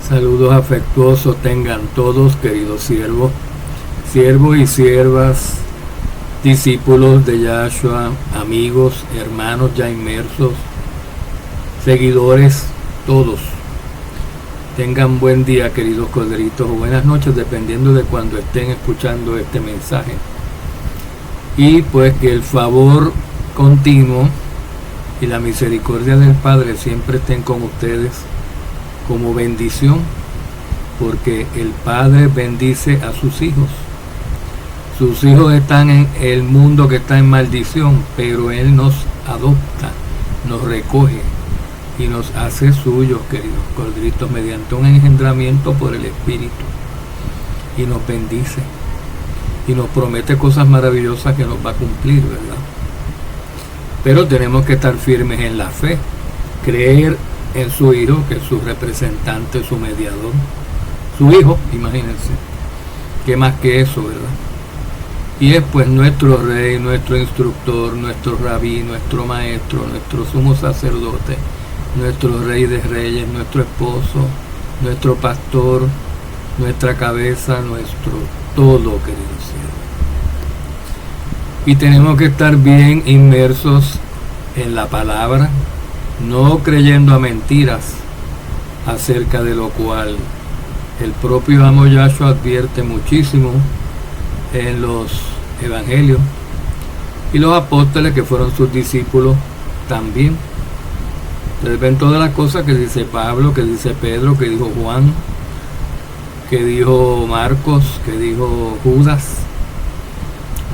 Saludos afectuosos tengan todos, queridos siervos y siervas, discípulos de Yahshua, amigos, hermanos ya inmersos, seguidores, todos. Tengan buen día, queridos corderitos, o buenas noches, dependiendo de cuando estén escuchando este mensaje. Y pues que el favor continuo y la misericordia del Padre siempre estén con ustedes como bendición, porque el Padre bendice a sus hijos. Sus hijos están en el mundo que está en maldición, pero Él nos adopta, nos recoge y nos hace suyos, queridos corderitos, mediante un engendramiento por el Espíritu, y nos bendice y nos promete cosas maravillosas que nos va a cumplir, ¿verdad? Pero tenemos que estar firmes en la fe, creer en su Hijo, que es su representante, su mediador, su Hijo, imagínense, ¿qué más que eso, verdad? Y es pues nuestro Rey, nuestro instructor, nuestro Rabí, nuestro Maestro, nuestro Sumo Sacerdote, nuestro Rey de Reyes, nuestro Esposo, nuestro Pastor, nuestra cabeza, nuestro todo, queridos siervos. Y tenemos que estar bien inmersos en la palabra, no creyendo a mentiras, acerca de lo cual el propio amo Yahshua advierte muchísimo en los evangelios, y los apóstoles que fueron sus discípulos también. Ustedes ven todas las cosas que dice Pablo, que dice Pedro, que dijo Juan, que dijo Marcos, que dijo Judas.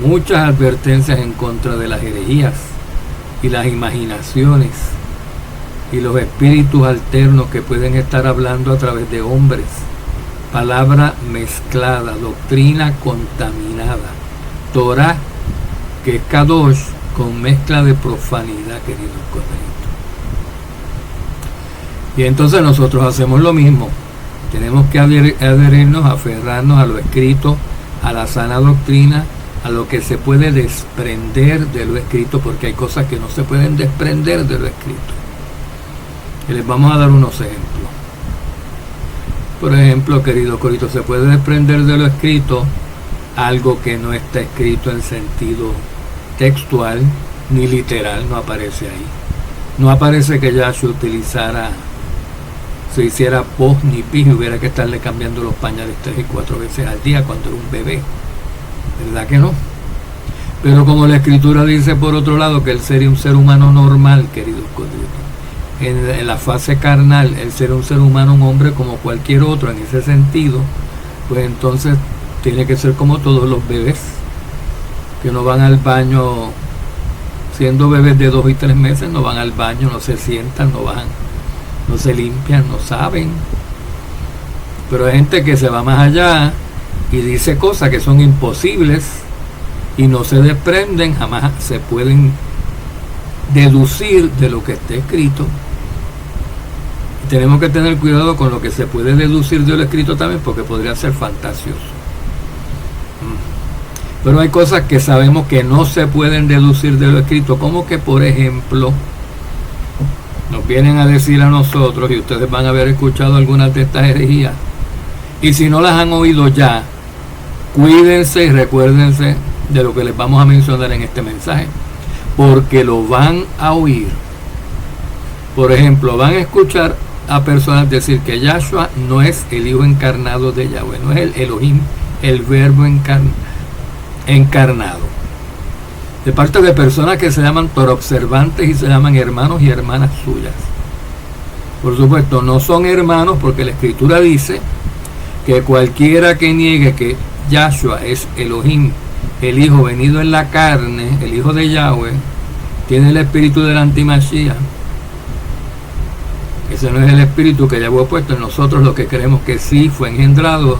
Muchas advertencias en contra de las herejías y las imaginaciones y los espíritus alternos que pueden estar hablando a través de hombres, palabra mezclada, doctrina contaminada, Torah, que es Kadosh, con mezcla de profanidad, queridos corderitos. Y entonces nosotros hacemos lo mismo, tenemos que adherirnos, aferrarnos a lo escrito, a la sana doctrina, a lo que se puede desprender de lo escrito, porque hay cosas que no se pueden desprender de lo escrito. Y les vamos a dar unos ejemplos. Por ejemplo, queridos coritos, se puede desprender de lo escrito algo que no está escrito en sentido textual ni literal, no aparece ahí. No aparece que Yahshua se hiciera pos ni pis y hubiera que estarle cambiando los pañales 3 y 4 veces al día cuando era un bebé. ¿Verdad que no? Pero como la escritura dice por otro lado que él sería un ser humano normal, queridos corderitos, en la fase carnal, él será un ser humano, un hombre como cualquier otro en ese sentido, pues entonces tiene que ser como todos los bebés, que no van al baño, siendo bebés de 2 y 3 meses, no van al baño, no se sientan, no se limpian, no saben. Pero hay gente que se va más allá y dice cosas que son imposibles y no se desprenden, jamás se pueden deducir de lo que está escrito. Tenemos que tener cuidado con lo que se puede deducir de lo escrito también, porque podría ser fantasioso. Pero hay cosas que sabemos que no se pueden deducir de lo escrito, como que, por ejemplo, nos vienen a decir a nosotros, y ustedes van a haber escuchado algunas de estas herejías, y si no las han oído ya, cuídense y recuérdense de lo que les vamos a mencionar en este mensaje, porque lo van a oír. Por ejemplo, van a escuchar a personas decir que Yahshua no es el Hijo encarnado de Yahweh, no es el Elohim, el Verbo encarnado. De parte de personas que se llaman torobservantes y se llaman hermanos y hermanas suyas. Por supuesto, no son hermanos, porque la Escritura dice que cualquiera que niegue que Yahshua es Elohim, el Hijo venido en la carne, el Hijo de Yahweh, tiene el espíritu del antimashiach. Ese no es el espíritu que Yahweh ha puesto en nosotros, los que creemos que sí fue engendrado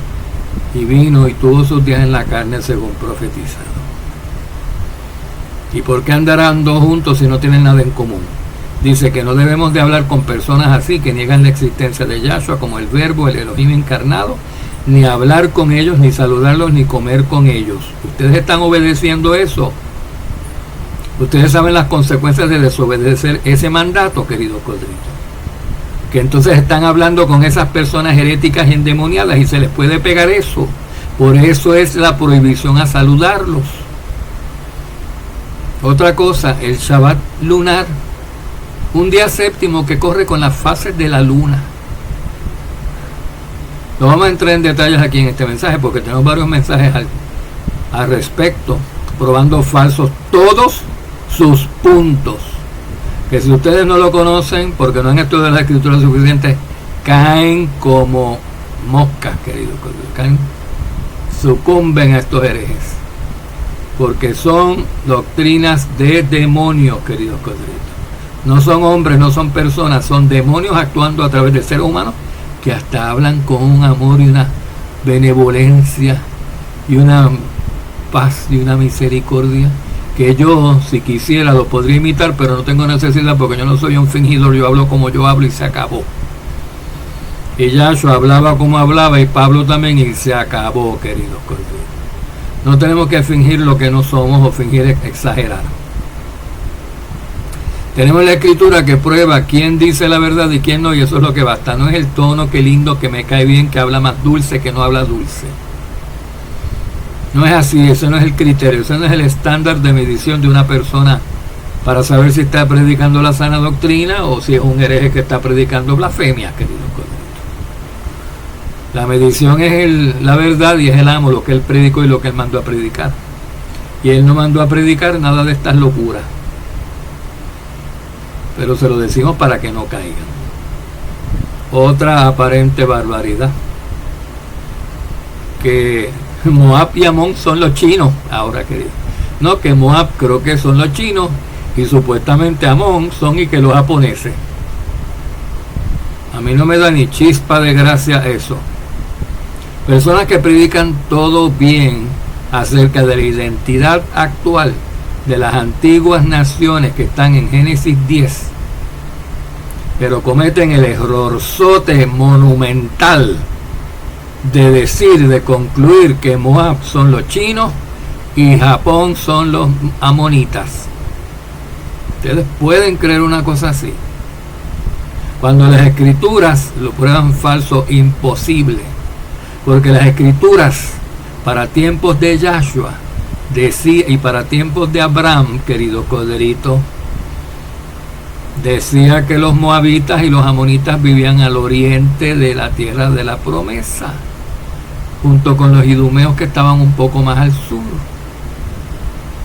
y vino y tuvo sus días en la carne según profetizado. ¿Y por qué andarán dos juntos si no tienen nada en común? Dice que no debemos de hablar con personas así, que niegan la existencia de Yahshua como el Verbo, el Elohim encarnado, ni hablar con ellos, ni saludarlos, ni comer con ellos. ¿Ustedes están obedeciendo eso? ¿Ustedes saben las consecuencias de desobedecer ese mandato, queridos corderitos? que entonces están hablando con esas personas heréticas y endemoniadas y se les puede pegar eso. Por eso es la prohibición a saludarlos. Otra cosa, el Shabbat lunar, un día séptimo que corre con las fases de la luna. No vamos a entrar en detalles aquí en este mensaje porque tenemos varios mensajes al respecto, probando falsos todos sus puntos. Que si ustedes no lo conocen, porque no han estudiado la escritura suficiente, caen como moscas, queridos, sucumben a estos herejes. Porque son doctrinas de demonios, queridos codritos. No son hombres, no son personas, son demonios actuando a través de seres humanos que hasta hablan con un amor y una benevolencia y una paz y una misericordia que yo, si quisiera, lo podría imitar, pero no tengo necesidad porque yo no soy un fingidor, yo hablo como yo hablo y se acabó. Y Yahshua hablaba como hablaba y Pablo también y se acabó, queridos codritos. No tenemos que fingir lo que no somos o fingir exagerar. Tenemos la escritura que prueba quién dice la verdad y quién no, y eso es lo que basta. No es el tono, que lindo, que me cae bien, que habla más dulce, que no habla dulce. No es así, eso no es el criterio, eso no es el estándar de medición de una persona para saber si está predicando la sana doctrina o si es un hereje que está predicando blasfemia, queridos colegas. La medición es la verdad y es el amo, lo que él predicó y lo que él mandó a predicar. Y él no mandó a predicar nada de estas locuras. Pero se lo decimos para que no caigan. Otra aparente barbaridad. Que Moab y Amón son los chinos. Ahora que no, que Moab creo que son los chinos y supuestamente Amón son y que los japoneses. A mí no me da ni chispa de gracia eso. Personas que predican todo bien acerca de la identidad actual de las antiguas naciones que están en Génesis 10, pero cometen el errorzote monumental de decir, de concluir que Moab son los chinos y Japón son los amonitas. ¿Ustedes pueden creer una cosa así? Cuando las escrituras lo prueban falso, imposible. Porque las escrituras para tiempos de Yahshua decía, y para tiempos de Abraham, querido coderito, decía que los moabitas y los amonitas vivían al oriente de la tierra de la promesa, junto con los idumeos que estaban un poco más al sur.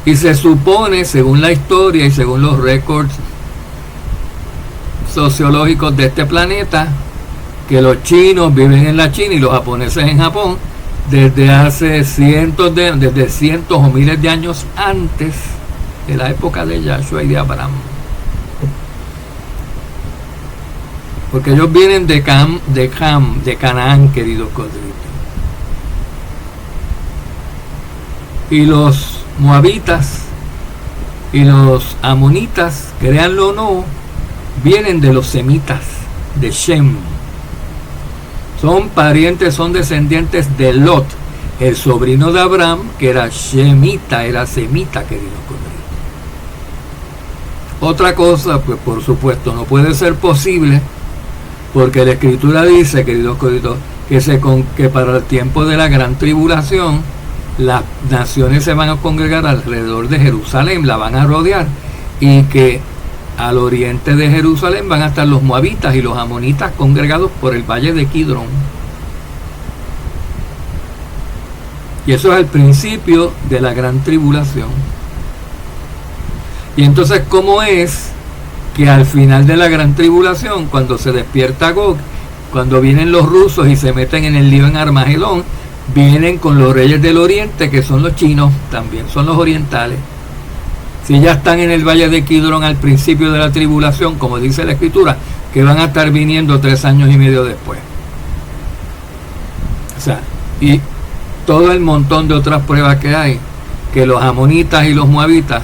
Y se supone, según la historia y según los récords sociológicos de este planeta, que los chinos viven en la China y los japoneses en Japón desde cientos o miles de años antes de la época de Yahshua y de Abraham. Porque ellos vienen de Canaán, queridos codritos. Y los moabitas y los amonitas, créanlo o no, vienen de los semitas, de Shem. Son parientes, son descendientes de Lot, el sobrino de Abraham, que era Shemita, era semita, querido codritos. Otra cosa, pues por supuesto, no puede ser posible, porque la escritura dice, queridos codritos, que para el tiempo de la gran tribulación, las naciones se van a congregar alrededor de Jerusalén, la van a rodear, y que al oriente de Jerusalén van a estar los moabitas y los amonitas congregados por el valle de Kidrón. Y eso es el principio de la gran tribulación. Y entonces, ¿cómo es que al final de la gran tribulación, cuando se despierta Gog, cuando vienen los rusos y se meten en el lío en Armagedón, vienen con los reyes del oriente, que son los chinos, también son los orientales? Si ya están en el valle de Kidrón al principio de la tribulación, como dice la escritura, que van a estar viniendo 3 años y medio después. O sea, y todo el montón de otras pruebas que hay, que los amonitas y los moabitas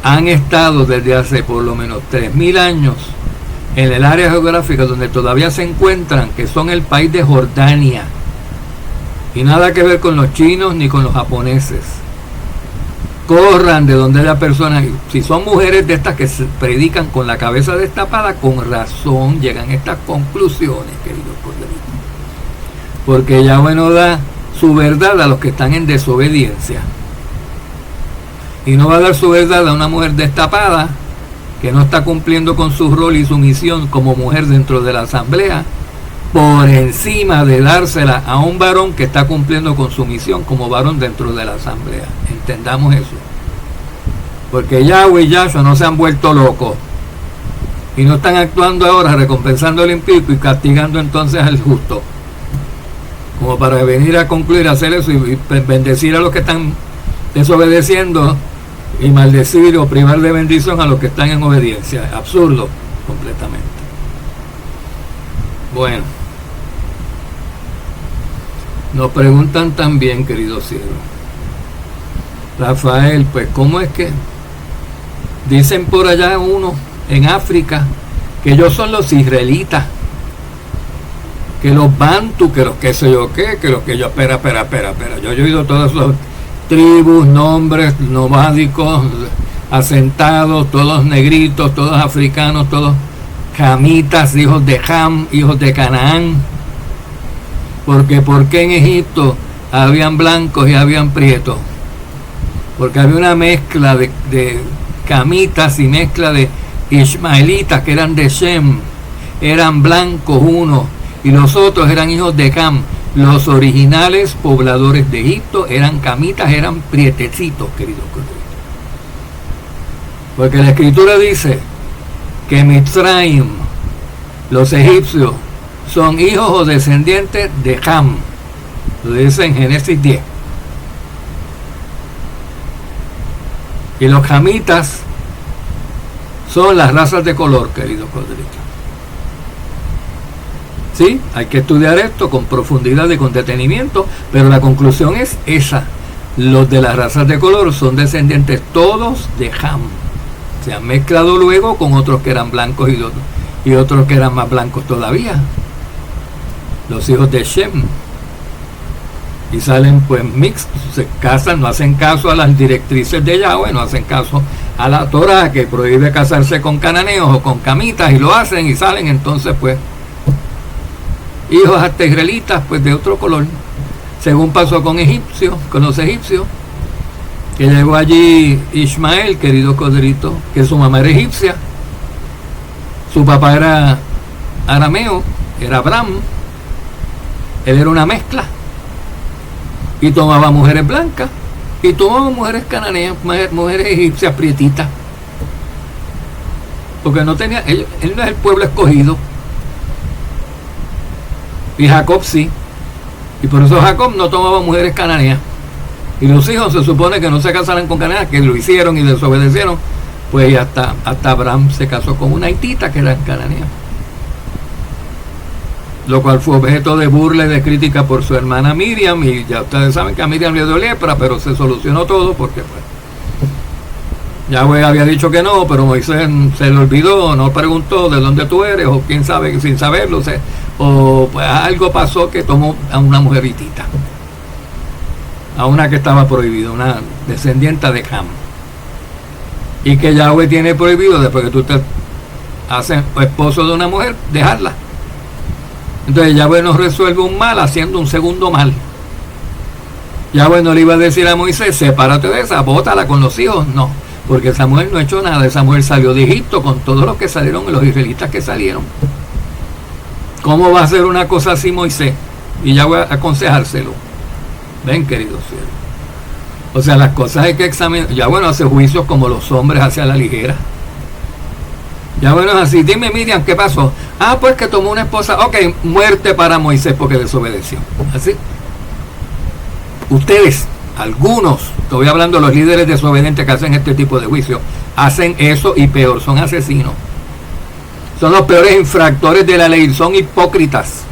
han estado desde hace por lo menos 3000 años en el área geográfica donde todavía se encuentran, que son el país de Jordania, y nada que ver con los chinos ni con los japoneses. corran de donde haya personas. Si son mujeres de estas que se predican con la cabeza destapada, con razón llegan a estas conclusiones, queridos corderitos, porque Yahweh no da su verdad a los que están en desobediencia, y no va a dar su verdad a una mujer destapada que no está cumpliendo con su rol y su misión como mujer dentro de la asamblea, por encima de dársela a un varón que está cumpliendo con su misión como varón dentro de la asamblea. Entendamos eso, porque Yahweh y Yahshua no se han vuelto locos y no están actuando ahora recompensando al impío y castigando entonces al justo, como para venir a concluir, hacer eso y bendecir a los que están desobedeciendo y maldecir o privar de bendición a los que están en obediencia. Absurdo completamente. Bueno, nos preguntan también, queridos ciegos, Rafael, pues ¿cómo es que dicen por allá uno en África que ellos son los israelitas, que los bantu, que los qué sé yo qué, que los que yo, espera, yo he oído todas esas tribus, nombres nomádicos, asentados, todos negritos, todos africanos, todos camitas, hijos de Ham, hijos de Canaán, porque ¿por qué en Egipto habían blancos y habían prietos? Porque había una mezcla de camitas y mezcla de ismaelitas que eran de Shem, eran blancos unos y los otros eran hijos de Cam. Los originales pobladores de Egipto eran camitas, eran prietecitos, queridos corderitos. Porque la escritura dice que Mitzrayim, los egipcios, son hijos o descendientes de Ham. Lo dice en Génesis 10. Y los jamitas son las razas de color, queridos corderitos. Sí, hay que estudiar esto con profundidad y con detenimiento, pero la conclusión es esa. Los de las razas de color son descendientes todos de Ham. Se han mezclado luego con otros que eran blancos y otros que eran más blancos todavía. Los hijos de Shem. Y salen pues mixtos, se casan, no hacen caso a las directrices de Yahweh, no hacen caso a la Torah que prohíbe casarse con cananeos o con camitas, y lo hacen y salen entonces pues hijos hasta israelitas pues de otro color, según pasó con los egipcios, que llegó allí Ismael, querido corderitos, que su mamá era egipcia, su papá era arameo, era Abraham, él era una mezcla, y tomaba mujeres blancas y tomaba mujeres cananeas, mujeres egipcias prietitas, porque no tenía, él no es el pueblo escogido. Y Jacob sí, y por eso Jacob no tomaba mujeres cananeas, y los hijos se supone que no se casaran con cananeas, que lo hicieron y desobedecieron, pues hasta Abraham se casó con una hitita que era cananea, lo cual fue objeto de burla y de crítica por su hermana Miriam, y ya ustedes saben que a Miriam le dio lepra, pero se solucionó todo porque pues Yahweh había dicho que no, pero Moisés se le olvidó, no preguntó de dónde tú eres, o quién sabe, sin saberlo, o pues algo pasó que tomó a una mujeritita, a una que estaba prohibida, una descendiente de Ham, y que Yahweh tiene prohibido después que tú te haces esposo de una mujer, dejarla. Entonces Yahweh nos resuelve un mal haciendo un segundo mal. Yahweh no le iba a decir a Moisés, sepárate de esa, bótala con los hijos, no, porque esa mujer no ha hecho nada. Esa mujer salió de Egipto con todos los que salieron y los israelitas que salieron. ¿Cómo va a hacer una cosa así Moisés? Y Yahweh aconsejárselo. Ven, queridos cielos. O sea, las cosas hay que examinar. Yahweh no hace juicios como los hombres hacia la ligera. Yahweh no es así. Dime, Miriam, ¿qué pasó? Ah, pues que tomó una esposa. Ok, muerte para Moisés porque desobedeció. Así. Ustedes, algunos, estoy hablando de los líderes desobedientes que hacen este tipo de juicios, hacen eso y peor, son asesinos. Son los peores infractores de la ley, son hipócritas.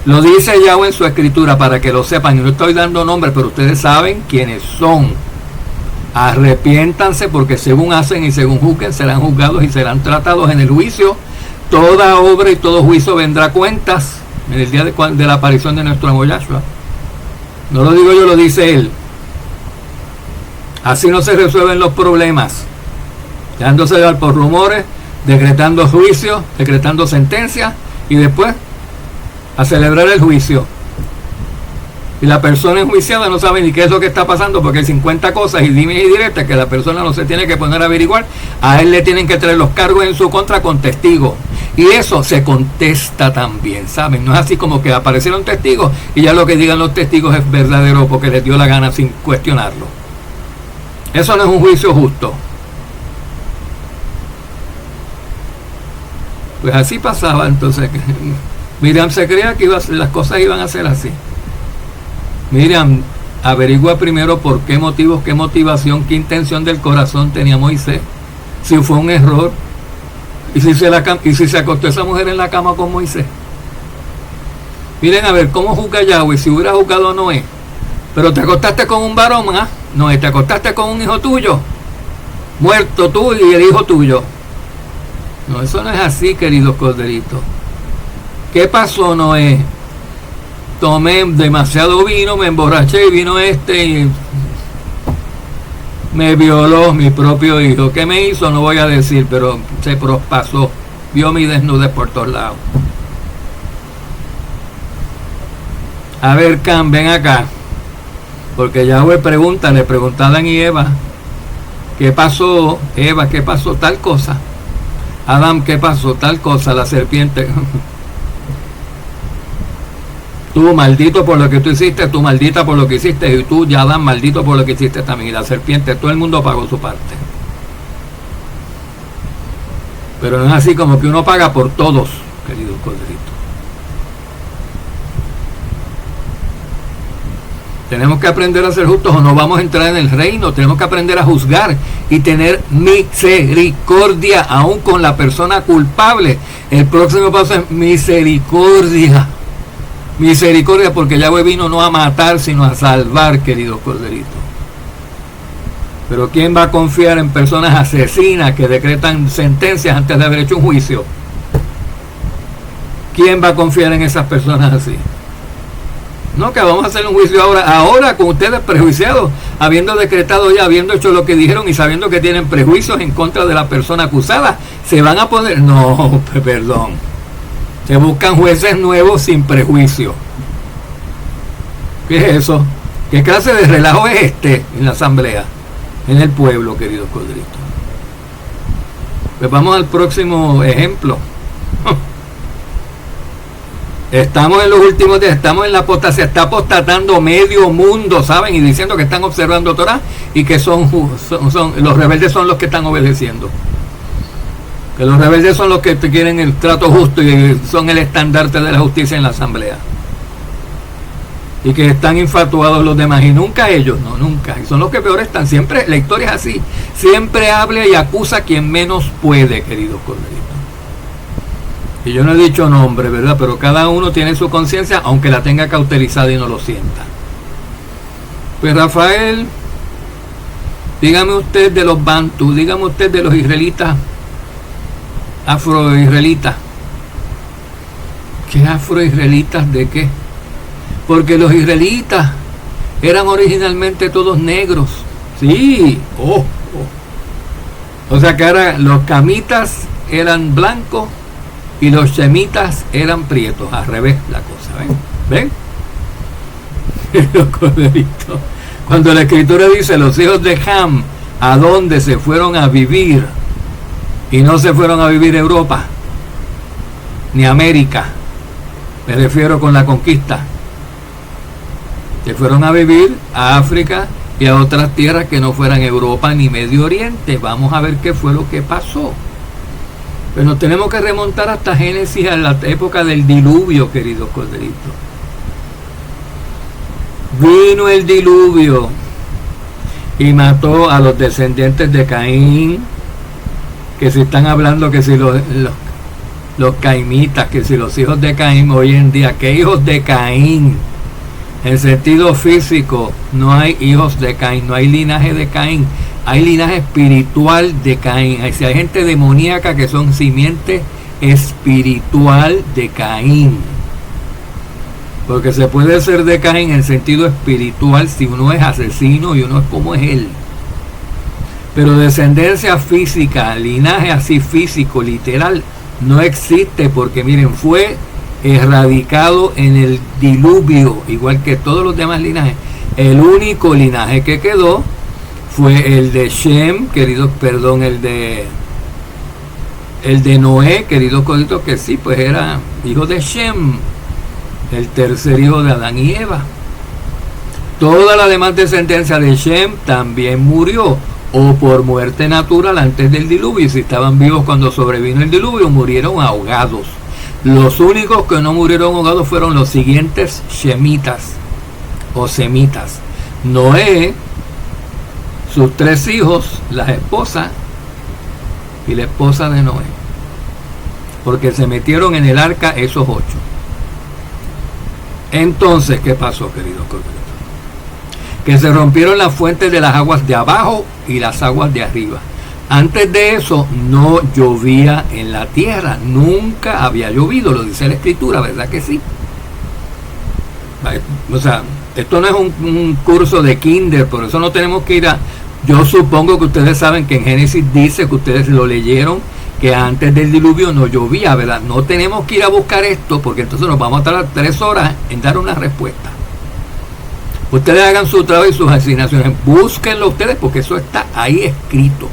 Lo dice Yahweh en su escritura para que lo sepan, y no estoy dando nombres, pero ustedes saben quiénes son. Arrepiéntanse, porque según hacen y según juzguen serán juzgados y serán tratados en el juicio. Toda obra y todo juicio vendrá a cuentas en el día de la aparición de nuestro amo Yahshua. No lo digo yo, lo dice él. Así no se resuelven los problemas, dejándose llevar por rumores, decretando juicios, decretando sentencias y después a celebrar el juicio. Y la persona enjuiciada no sabe ni qué es lo que está pasando, porque hay 50 cosas y dimes y diretes que la persona no se tiene que poner a averiguar. A él le tienen que traer los cargos en su contra con testigos. Y eso se contesta también, ¿saben? No es así como que aparecieron testigos y ya lo que digan los testigos es verdadero porque les dio la gana sin cuestionarlo. Eso no es un juicio justo. Pues así pasaba entonces. Miriam se creía que las cosas iban a ser así. Miriam, averigua primero por qué motivos, qué motivación, qué intención del corazón tenía Moisés. Si fue un error. Y si se acostó esa mujer en la cama con Moisés. Miren a ver cómo juzga Yahweh. Si hubiera juzgado a Noé, pero te acostaste con un varón, ¿ah? Noé, te acostaste con un hijo tuyo, muerto tú y el hijo tuyo. No, eso no es así, queridos corderitos. ¿Qué pasó, Noé? Tomé demasiado vino, me emborraché y vino y me violó mi propio hijo. ¿Qué me hizo? No voy a decir, pero se prospasó. Vio mi desnudez por todos lados. A ver, Cam, ven acá. Porque Yahweh le pregunta a Adán y Eva, ¿qué pasó? Eva, ¿qué pasó? Tal cosa. Adán, ¿qué pasó? Tal cosa. La serpiente. Tú maldito por lo que tú hiciste, tú maldita por lo que hiciste, y tú, ya Adán, maldito por lo que hiciste también. Y la serpiente, todo el mundo pagó su parte. Pero no es así como que uno paga por todos, queridos corderitos. Tenemos que aprender a ser justos o no vamos a entrar en el reino. Tenemos que aprender a juzgar y tener misericordia aún con la persona culpable. El próximo paso es misericordia. Misericordia, porque Yahweh vino no a matar sino a salvar, queridos corderitos. Pero ¿quién va a confiar en personas asesinas que decretan sentencias antes de haber hecho un juicio? ¿Quién va a confiar en esas personas así? No, que vamos a hacer un juicio ahora con ustedes prejuiciados, habiendo decretado ya, habiendo hecho lo que dijeron y sabiendo que tienen prejuicios en contra de la persona acusada, se van a poner, no, perdón, se buscan jueces nuevos sin prejuicio. ¿Qué es eso? ¿Qué clase de relajo es este en la asamblea, en el pueblo, queridos corderitos? Pues vamos al próximo ejemplo. Estamos en los últimos días, estamos en la apostasía, se está apostatando medio mundo, ¿saben? Y diciendo que están observando Torah y que son los rebeldes son los que están obedeciendo. Que los rebeldes son los que quieren el trato justo y son el estandarte de la justicia en la asamblea. Y que están infatuados los demás y nunca ellos, no, nunca. Y son los que peor están. Siempre, la historia es así. Siempre habla y acusa a quien menos puede, queridos corderitos. Y yo no he dicho nombre, ¿verdad? Pero cada uno tiene su conciencia, aunque la tenga cauterizada y no lo sienta. Pues Rafael, dígame usted de los bantus, dígame usted de los israelitas, afro-israelitas. ¿Qué afro-israelitas de qué? Porque los israelitas eran originalmente todos negros. Sí, O sea que ahora los camitas eran blancos y los semitas eran prietos, al revés la cosa, ¿ven? Los corderitos. Cuando la escritura dice los hijos de Ham, ¿a dónde se fueron a vivir? Y no se fueron a vivir a Europa, ni América, me refiero con la conquista. Se fueron a vivir a África y a otras tierras que no fueran Europa ni Medio Oriente. Vamos a ver qué fue lo que pasó. Pero nos tenemos que remontar hasta Génesis, a la época del diluvio, queridos corderitos. Vino el diluvio y mató a los descendientes de Caín, que se están hablando que si los caimitas, que si los hijos de Caín hoy en día, ¿qué hijos de Caín? En sentido físico, no hay hijos de Caín, no hay linaje de Caín. Hay linaje espiritual de Caín. Si hay gente demoníaca que son simiente espiritual de Caín. Porque se puede ser de Caín en sentido espiritual si uno es asesino y uno es como es él. Pero descendencia física, linaje así físico, literal, no existe, porque miren, fue erradicado en el diluvio, igual que todos los demás linajes. El único linaje que quedó fue el de Shem, el de Noé, queridos coditos, que sí, pues era hijo de Shem, el tercer hijo de Adán y Eva. Toda la demás descendencia de Shem también murió, o por muerte natural antes del diluvio, y si estaban vivos cuando sobrevino el diluvio, murieron ahogados. Los únicos que no murieron ahogados fueron los siguientes shemitas o semitas: Noé, sus 3 hijos, las esposas y la esposa de Noé, porque se metieron en el arca esos 8. Entonces, ¿qué pasó, queridos corderos? Que se rompieron las fuentes de las aguas de abajo y las aguas de arriba. Antes de eso no llovía en la tierra, nunca había llovido, lo dice la escritura, ¿verdad que sí? O sea, esto no es un curso de kinder, por eso no tenemos que ir a... Yo supongo que ustedes saben que en Génesis dice, que ustedes lo leyeron, que antes del diluvio no llovía, ¿verdad? No tenemos que ir a buscar esto, porque entonces nos vamos a tardar 3 horas en dar una respuesta. Ustedes hagan su trabajo y sus asignaciones, búsquenlo ustedes, porque eso está ahí escrito.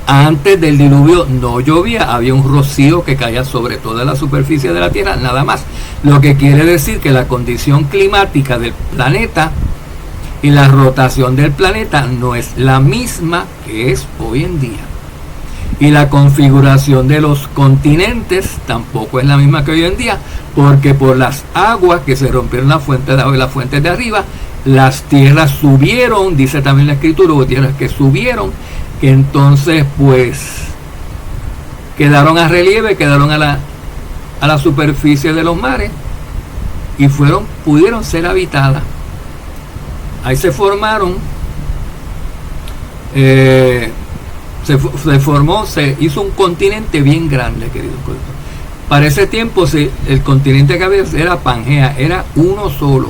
Antes del diluvio no llovía, había un rocío que caía sobre toda la superficie de la tierra, nada más. Lo que quiere decir que la condición climática del planeta y la rotación del planeta no es la misma que es hoy en día. Y la configuración de los continentes tampoco es la misma que hoy en día, porque por las aguas que se rompieron la fuente de abajo y las fuentes de arriba, las tierras subieron, dice también la escritura, hubo tierras que subieron, que entonces pues quedaron a relieve, quedaron a la superficie de los mares y pudieron ser habitadas. Ahí se formaron, se hizo un continente bien grande, queridos colegas. Para ese tiempo el continente que había era Pangea, era uno solo.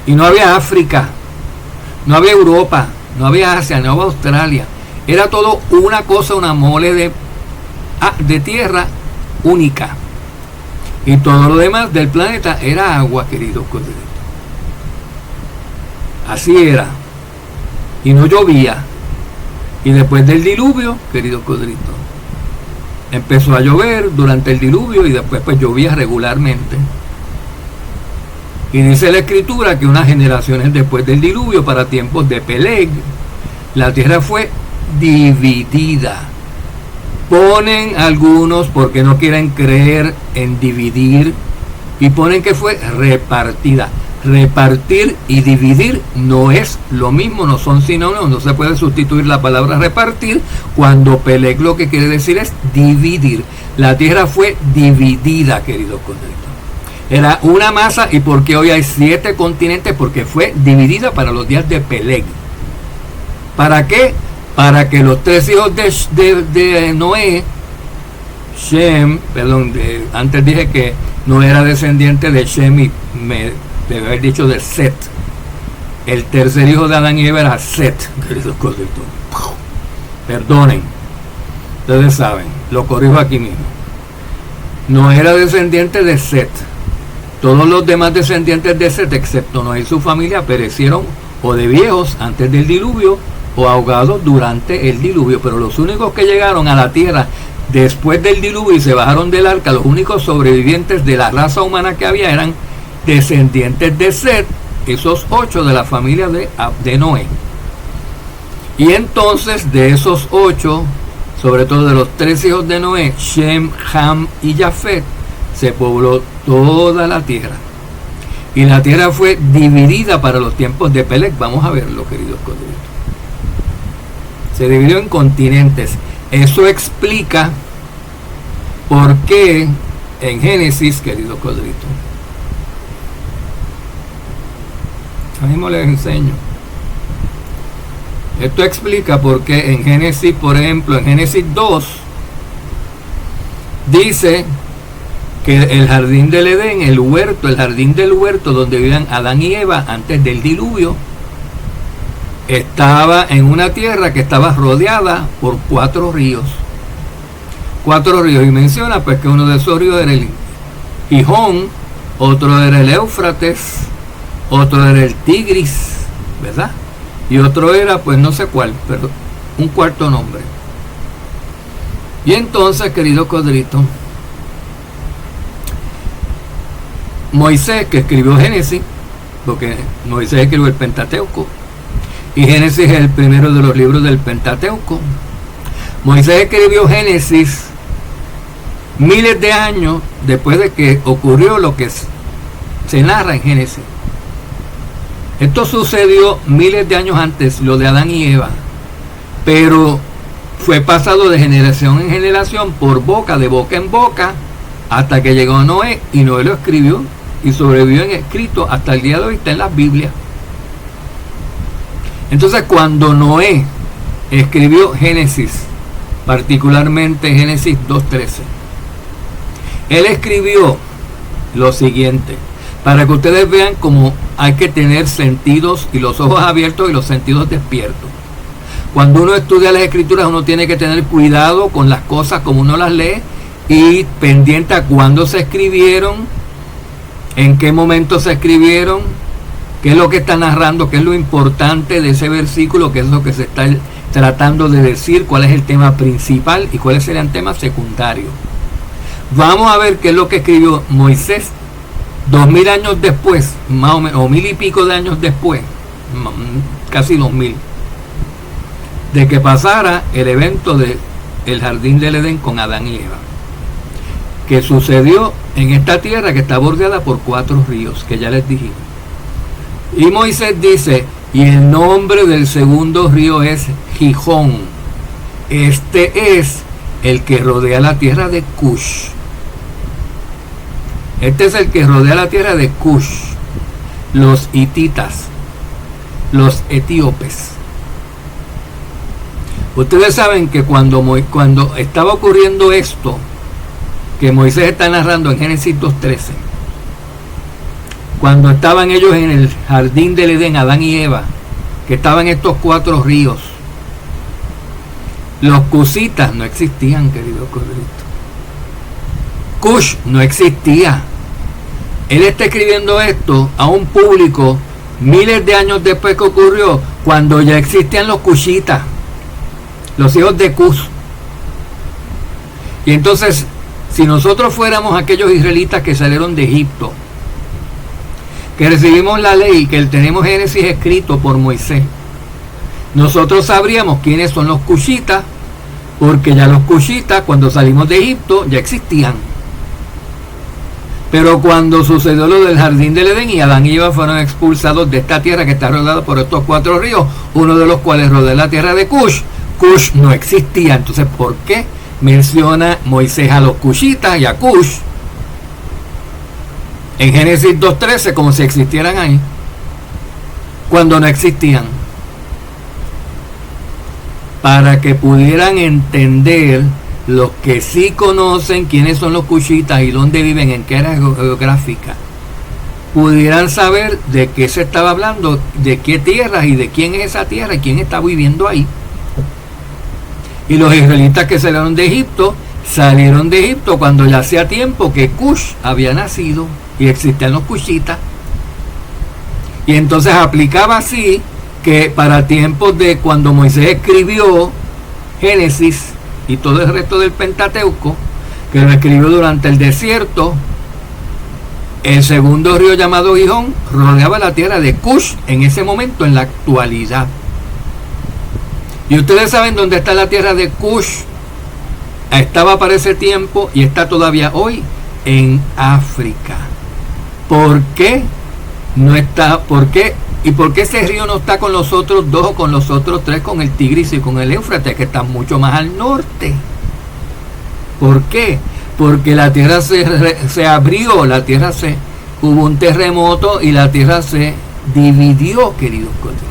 Y no había África, no había Europa, no había Asia, no había Australia. Era todo una cosa, una mole de tierra única. Y todo lo demás del planeta era agua, queridos colegas. Así era. Y no llovía. Y después del diluvio, queridos codritos, empezó a llover durante el diluvio y después pues llovía regularmente. Y dice la escritura que unas generaciones después del diluvio, para tiempos de Peleg, la tierra fue dividida. Ponen algunos, porque no quieren creer en dividir, y ponen que fue repartida. Repartir y dividir no es lo mismo, no son sinónimos, no se puede sustituir la palabra repartir cuando Peleg lo que quiere decir es dividir. La tierra fue dividida, queridos codritos. Era una masa. ¿Y por qué hoy hay 7 continentes? Porque fue dividida para los días de Peleg. ¿Para qué? Para que los 3 hijos de Noé, Shem, antes dije que no era descendiente de Shem y me debe haber dicho de Set. El tercer hijo de Adán y Eva era Set, queridos codritos. Perdonen, ustedes saben, lo corrijo aquí mismo. No era descendiente de Set. Todos los demás descendientes de Set, excepto Noé y su familia, perecieron o de viejos antes del diluvio o ahogados durante el diluvio. Pero los únicos que llegaron a la tierra después del diluvio y se bajaron del arca, los únicos sobrevivientes de la raza humana que había, eran descendientes de Set, esos 8 de la familia de Noé. Y entonces de esos 8, sobre todo de los 3 hijos de Noé, Shem, Ham y Jafet, se pobló toda la tierra. Y la tierra fue dividida para los tiempos de Peleg. Vamos a verlo, queridos codritos. Se dividió en continentes. Eso explica por qué en Génesis, queridos codritos, ahora mismo les enseño. Esto explica por qué en Génesis, por ejemplo, en Génesis 2, dice que el jardín del Edén, el jardín del huerto donde vivían Adán y Eva antes del diluvio, estaba en una tierra que estaba rodeada por 4 ríos. 4 ríos, y menciona pues que uno de esos ríos era el Gihón, otro era el Éufrates, otro era el Tigris, ¿verdad? Y otro era pues no sé cuál, pero un cuarto nombre. Y entonces, querido Codrito, Moisés, que escribió Génesis, porque Moisés escribió el Pentateuco, y Génesis es el primero de los libros del Pentateuco. Moisés escribió Génesis miles de años después de que ocurrió lo que se narra en Génesis. Esto sucedió miles de años antes, lo de Adán y Eva, pero fue pasado de generación en generación, por boca, de boca en boca, hasta que llegó Noé, y Noé lo escribió y sobrevivió en escrito hasta el día de hoy, está en las Biblias. Entonces, cuando Noé escribió Génesis, particularmente Génesis 2:13, él escribió lo siguiente, para que ustedes vean cómo hay que tener sentidos y los ojos abiertos y los sentidos despiertos. Cuando uno estudia las escrituras, uno tiene que tener cuidado con las cosas como uno las lee, y pendiente a cuándo se escribieron, en qué momento se escribieron, qué es lo que está narrando, qué es lo importante de ese versículo, qué es lo que se está tratando de decir, cuál es el tema principal y cuáles serían temas secundarios. Vamos a ver qué es lo que escribió Moisés 2000 años después, más o menos, o 1000 y pico de años después, casi 2000, de que pasara el evento del jardín del Edén con Adán y Eva, que sucedió en esta tierra que está bordeada por 4 ríos, que ya les dije. Y Moisés dice, y el nombre del segundo río es Gihón. Este es el que rodea la tierra de Cush. Este es el que rodea la tierra de Cush, los hititas, los etíopes. Ustedes saben que cuando estaba ocurriendo esto, que Moisés está narrando en Génesis 2:13, cuando estaban ellos en el jardín del Edén, Adán y Eva, que estaban estos 4 ríos, los cusitas no existían, querido Codrito. Cush no existía. Él está escribiendo esto a un público miles de años después que ocurrió, cuando ya existían los cushitas, los hijos de Cush. Y entonces, si nosotros fuéramos aquellos israelitas que salieron de Egipto, que recibimos la ley, que tenemos Génesis escrito por Moisés, nosotros sabríamos quiénes son los cushitas, porque ya los cushitas, cuando salimos de Egipto, ya existían. Pero cuando sucedió lo del jardín del Edén y Adán y Eva fueron expulsados de esta tierra que está rodeada por estos 4 ríos, uno de los cuales rodea la tierra de Cush, Cush no existía. Entonces, ¿por qué menciona Moisés a los cushitas y a Cush en Génesis 2:13 como si existieran ahí, cuando no existían? Para que pudieran entender los que sí conocen quiénes son los cushitas y dónde viven, en qué área geográfica, pudieran saber de qué se estaba hablando, de qué tierra y de quién es esa tierra y quién está viviendo ahí. Y los israelitas que salieron de Egipto cuando ya hacía tiempo que Cush había nacido y existían los cushitas. Y entonces aplicaba así que para tiempos de cuando Moisés escribió Génesis y todo el resto del Pentateuco, que lo escribió durante el desierto, el segundo río llamado Gihón rodeaba la tierra de Cush en ese momento, en la actualidad. Y ustedes saben dónde está la tierra de Cush. Estaba para ese tiempo y está todavía hoy en África. ¿Por qué no está? ¿Por qué? ¿Y por qué ese río no está con los otros 2 o con los otros 3, con el Tigris y con el Éufrates, que están mucho más al norte? ¿Por qué? Porque la tierra se abrió, hubo un terremoto y la tierra se dividió, queridos Codritos.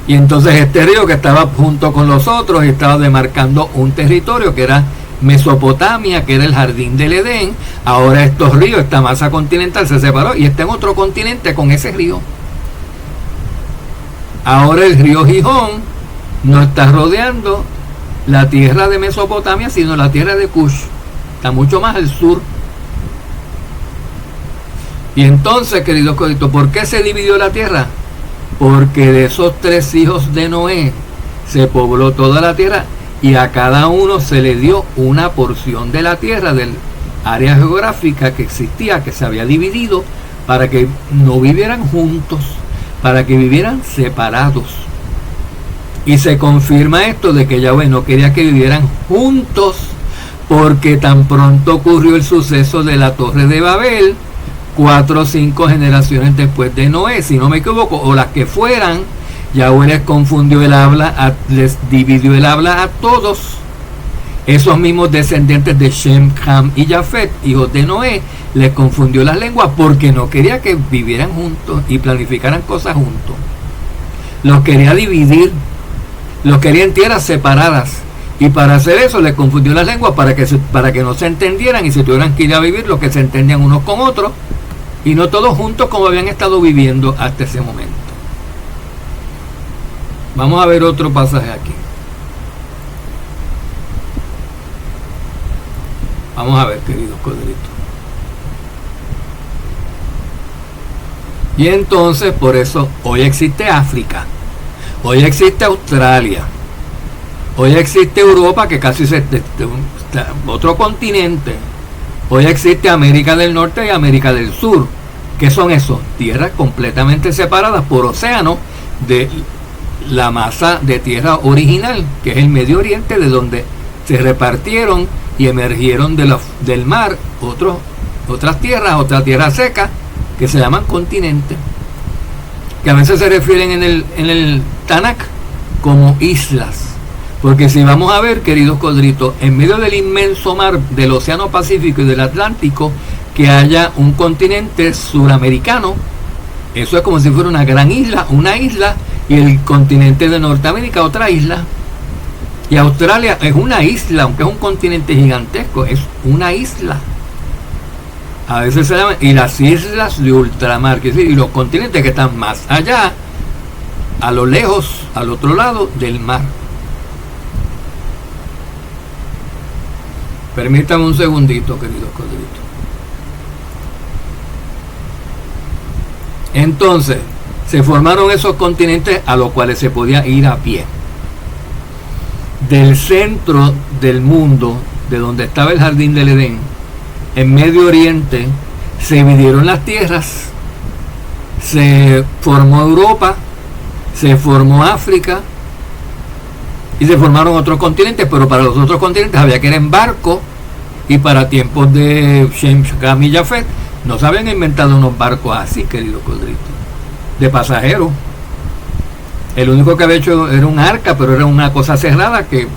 Y entonces este río, que estaba junto con los otros, estaba demarcando un territorio que era Mesopotamia, que era el jardín del Edén. Ahora estos ríos, esta masa continental se separó y está en otro continente con ese río. Ahora el río Gihón no está rodeando la tierra de Mesopotamia, sino la tierra de Cush. Está mucho más al sur. Y entonces, queridos coditos, ¿por qué se dividió la tierra? Porque de esos 3 hijos de Noé se pobló toda la tierra, y a cada uno se le dio una porción de la tierra, del área geográfica que existía, que se había dividido, para que no vivieran juntos, para que vivieran separados. Y se confirma esto de que Yahweh no quería que vivieran juntos, porque tan pronto ocurrió el suceso de la Torre de Babel, 4 o 5 generaciones después de Noé, si no me equivoco, o las que fueran, Yahweh les confundió el habla, les dividió el habla a todos. Esos mismos descendientes de Shem, Ham y Jafet, hijos de Noé, les confundió las lenguas porque no quería que vivieran juntos y planificaran cosas juntos. Los quería dividir, los quería en tierras separadas, y para hacer eso les confundió las lenguas para que no se entendieran y se tuvieran que ir a vivir lo que se entendían unos con otros, y no todos juntos como habían estado viviendo hasta ese momento. Vamos a ver otro pasaje aquí. Vamos a ver, queridos codritos. Y entonces, por eso, hoy existe África, hoy existe Australia, hoy existe Europa, que casi es otro continente. Hoy existe América del Norte y América del Sur. ¿Qué son esos? Tierras completamente separadas por océano de la masa de tierra original, que es el Medio Oriente, de donde se repartieron y emergieron del mar otras tierras, otra tierra seca, que se llaman continentes, que a veces se refieren en el Tanakh como islas. Porque si vamos a ver, queridos codritos, en medio del inmenso mar del Océano Pacífico y del Atlántico, que haya un continente suramericano, eso es como si fuera una gran isla, y el continente de Norteamérica otra isla. Y Australia es una isla, aunque es un continente gigantesco, es una isla. A veces se llaman, y las islas de ultramar, que decir, y los continentes que están más allá, a lo lejos, al otro lado del mar. Permítanme un segundito, queridos codritos. Entonces, se formaron esos continentes a los cuales se podía ir a pie. Del centro del mundo, de donde estaba el jardín del Edén, en Medio Oriente, se dividieron las tierras, se formó Europa, se formó África, y se formaron otros continentes, pero para los otros continentes había que ir en barco, y para tiempos de Shem, Ham y Jafet no se habían inventado unos barcos así, queridos codritos, de pasajeros. El único que había hecho era un arca, pero era una cosa cerrada que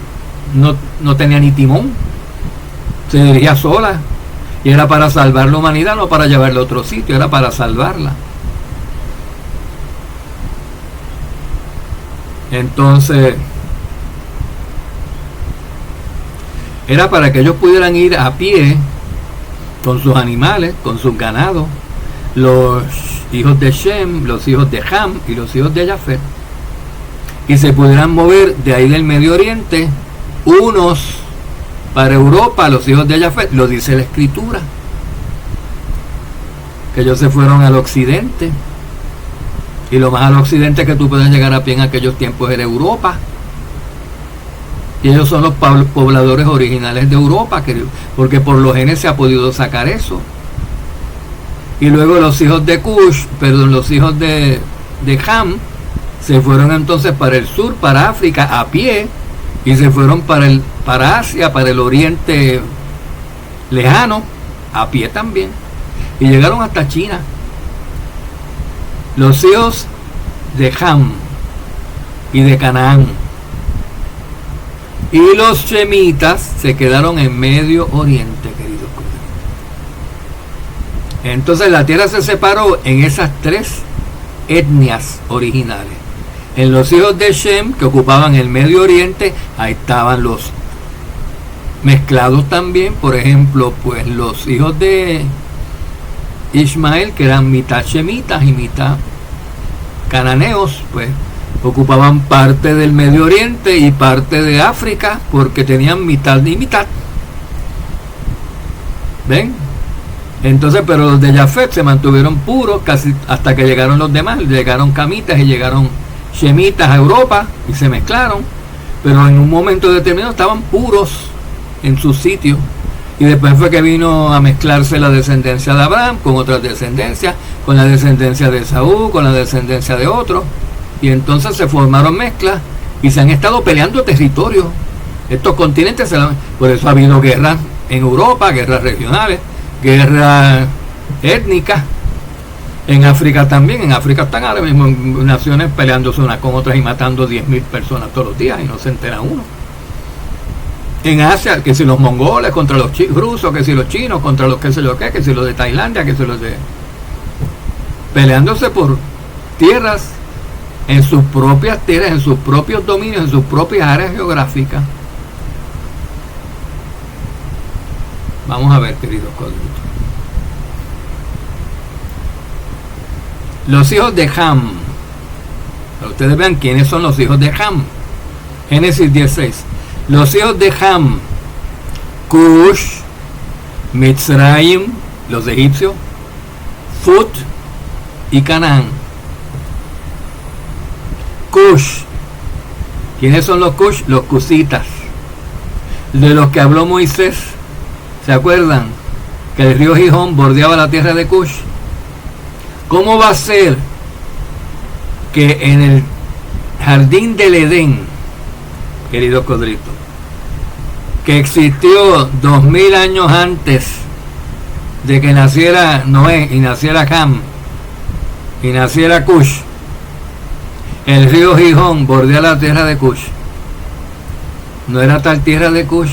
no tenía ni timón, se dirigía sola, y era para salvar la humanidad, no para llevarla a otro sitio, era para salvarla. Entonces era para que ellos pudieran ir a pie con sus animales, con sus ganados, los hijos de Shem, los hijos de Ham y los hijos de Jafet, y se pudieran mover de ahí del Medio Oriente, unos para Europa, los hijos de Jafet, lo dice la Escritura, que ellos se fueron al occidente, y lo más al occidente que tú puedes llegar a pie en aquellos tiempos era Europa. Y ellos son los pobladores originales de Europa, porque por los genes se ha podido sacar eso. Y luego los hijos de Cush, los hijos de Ham, se fueron entonces para el sur, para África, a pie, y se fueron para Asia, para el oriente lejano, a pie también. Y llegaron hasta China. Los hijos de Ham y de Canaán. Y los shemitas se quedaron en Medio Oriente, queridos codritos. Entonces la tierra se separó en esas 3 etnias originales. En los hijos de Shem, que ocupaban el Medio Oriente, ahí estaban los mezclados también. Por ejemplo, pues los hijos de Ismael, que eran mitad shemitas y mitad cananeos, pues Ocupaban parte del Medio Oriente y parte de África porque tenían mitad y mitad. ¿Ven? Entonces, pero los de Jafet se mantuvieron puros casi hasta que llegaron los demás. Llegaron camitas y llegaron shemitas a Europa y se mezclaron, pero en un momento determinado estaban puros en su sitio. Y después fue que vino a mezclarse la descendencia de Abraham con otras descendencias, con la descendencia de Saúl, con la descendencia de otros, y entonces se formaron mezclas y se han estado peleando territorios. Estos continentes, por eso ha habido guerras en Europa, guerras regionales, guerras étnicas. En África también, en África están ahora mismo naciones peleándose unas con otras y matando 10.000 personas todos los días y no se entera uno. En Asia, que si los mongoles contra los rusos, que si los chinos contra los que se lo que si los de Tailandia, que si los de... peleándose por tierras, en sus propias tierras, en sus propios dominios, en sus propias áreas geográficas. Vamos a ver, queridos códigos. Los hijos de Ham. Para ustedes vean quiénes son los hijos de Ham. Génesis 10:6. Los hijos de Ham: Cush, Mitzrayim, los egipcios, Phut y Canaán. Cush. ¿Quiénes son los Cush? Los cusitas, de los que habló Moisés. ¿Se acuerdan? Que el río Gihón bordeaba la tierra de Cush. ¿Cómo va a ser que en el jardín del Edén, queridos codritos, que existió 2000 años antes de que naciera Noé y naciera Ham y naciera Cush, el río Gihón bordea la tierra de Cush? ¿No era tal tierra de Cush?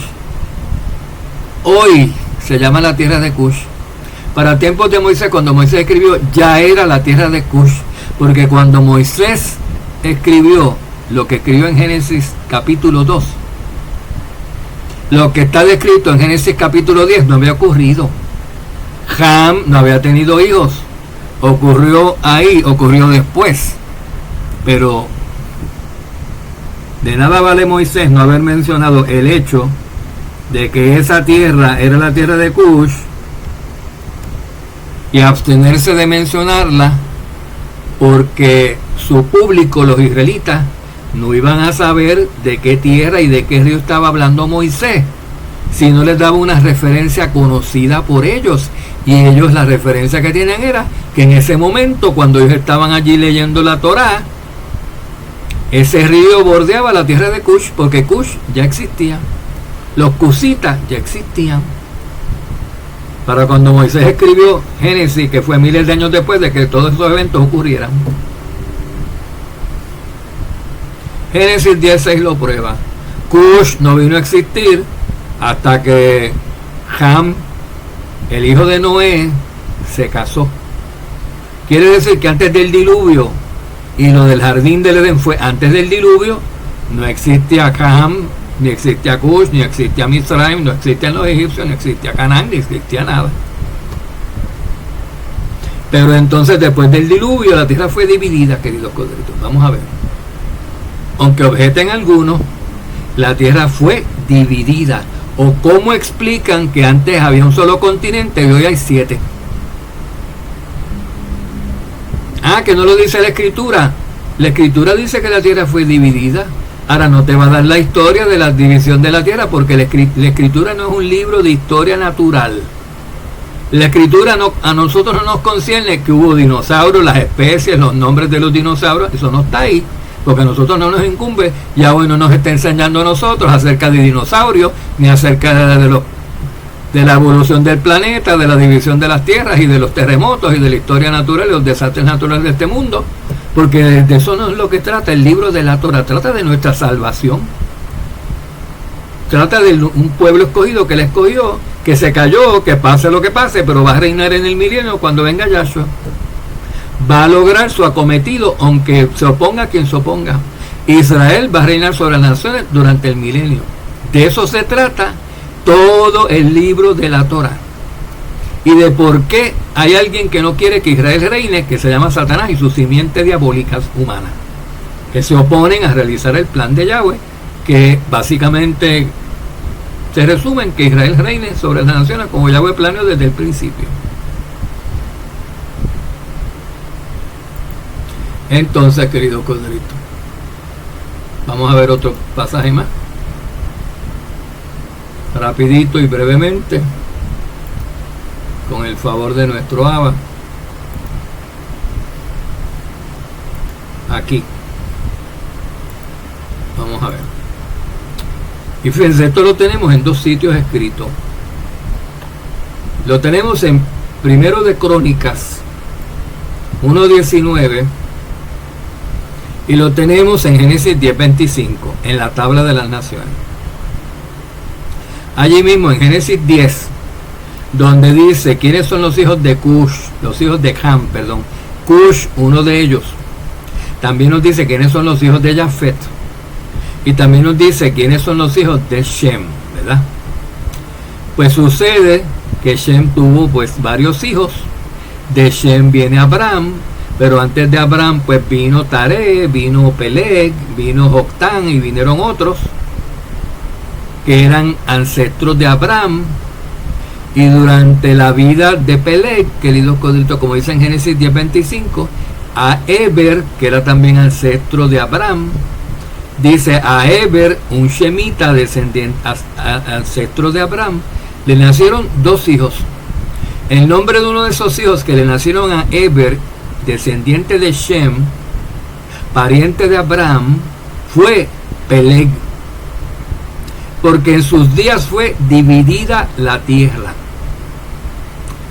Hoy se llama la tierra de Cush. Para tiempos de Moisés, cuando Moisés escribió, ya era la tierra de Cush, porque cuando Moisés escribió lo que escribió en Génesis capítulo 2, lo que está descrito en Génesis capítulo 10 no había ocurrido. Ham no había tenido hijos. Ocurrió ahí, ocurrió después. Pero de nada vale Moisés no haber mencionado el hecho de que esa tierra era la tierra de Cush y abstenerse de mencionarla, porque su público, los israelitas, no iban a saber de qué tierra y de qué río estaba hablando Moisés si no les daba una referencia conocida por ellos. Y ellos, la referencia que tienen era que en ese momento, cuando ellos estaban allí leyendo la Torá, ese río bordeaba la tierra de Cush, porque Cush ya existía, los cusitas ya existían. Para cuando Moisés escribió Génesis, que fue miles de años después de que todos esos eventos ocurrieran. Génesis 10:6 lo prueba. Cush no vino a existir hasta que Ham, el hijo de Noé, se casó. Quiere decir que antes del diluvio, y lo del jardín del Edén fue antes del diluvio, no existía Ham, ni existía Cush, ni existía Mitzrayim, no existían los egipcios, no existía Canaán, ni existía nada. Pero entonces, después del diluvio, la tierra fue dividida, queridos codritos. Vamos a ver. Aunque objeten algunos, la tierra fue dividida. ¿O cómo explican que antes había un solo continente y hoy hay 7? Que no lo dice la Escritura. La Escritura dice que la tierra fue dividida. Ahora no te va a dar la historia de la división de la tierra, porque la Escritura no es un libro de historia natural. La Escritura a nosotros no nos concierne que hubo dinosaurios, las especies, los nombres de los dinosaurios. Eso no está ahí, porque a nosotros no nos incumbe. Ya hoy no nos está enseñando a nosotros acerca de dinosaurios, ni acerca de la evolución del planeta, de la división de las tierras y de los terremotos y de la historia natural y los desastres naturales de este mundo, porque de eso no es lo que trata el libro de la Torah. Trata de nuestra salvación, trata de un pueblo escogido que Él escogió, que se cayó, que pase lo que pase, pero va a reinar en el milenio cuando venga Yahshua. Va a lograr su acometido, aunque se oponga quien se oponga. Israel va a reinar sobre las naciones durante el milenio. De eso se trata todo el libro de la Torah. Y de por qué hay alguien que no quiere que Israel reine, que se llama Satanás y sus simientes diabólicas humanas. que se oponen a realizar el plan de Yahweh, que básicamente se resume en que Israel reine sobre las naciones como Yahweh planeó desde el principio. Entonces, querido Cordero, vamos a ver otro pasaje más, rapidito y brevemente, con el favor de nuestro Abba. Aquí vamos a ver, y fíjense, esto lo tenemos en dos sitios escritos. Lo tenemos en Primero de Crónicas 1:19 y lo tenemos en Génesis 10:25, en la tabla de las naciones. Allí mismo en Génesis 10, donde dice quiénes son los hijos de Cush, los hijos de Ham, perdón, Cush, uno de ellos. También nos dice quiénes son los hijos de Jafet. Y también nos dice quiénes son los hijos de Shem, ¿verdad? Pues sucede que Shem tuvo pues varios hijos. De Shem viene Abraham, pero antes de Abraham pues vino Taré, vino Peleg, vino Joctán y vinieron otros que eran ancestros de Abraham. Y durante la vida de Peleg, queridos codritos, como dice en Génesis 10:25, a Eber, que era también ancestro de Abraham, dice a Eber, un shemita, descendiente, ancestro de Abraham, le nacieron dos hijos. El nombre de uno de esos hijos que le nacieron a Eber, descendiente de Shem, pariente de Abraham, fue Peleg, porque en sus días fue dividida la tierra.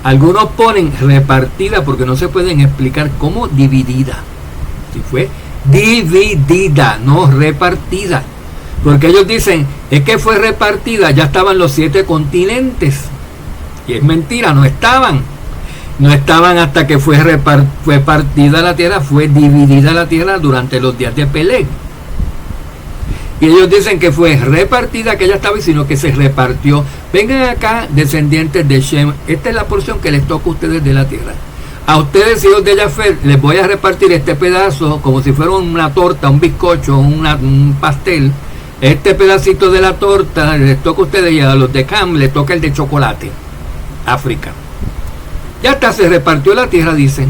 Algunos ponen repartida porque no se pueden explicar cómo dividida. Si fue dividida, no repartida. Porque ellos dicen, es que fue repartida, ya estaban los 7 continentes. Y es mentira, no estaban. No estaban hasta que fue partida la tierra, fue dividida la tierra durante los días de Peleg. Y ellos dicen que fue repartida, que ya estaba, sino que se repartió. Vengan acá, descendientes de Shem. Esta es la porción que les toca a ustedes de la tierra. A ustedes, hijos de Jafet, les voy a repartir este pedazo como si fuera una torta, un bizcocho, un pastel. Este pedacito de la torta les toca a ustedes, y a los de Ham les toca el de chocolate. África. Ya hasta se repartió la tierra, dicen.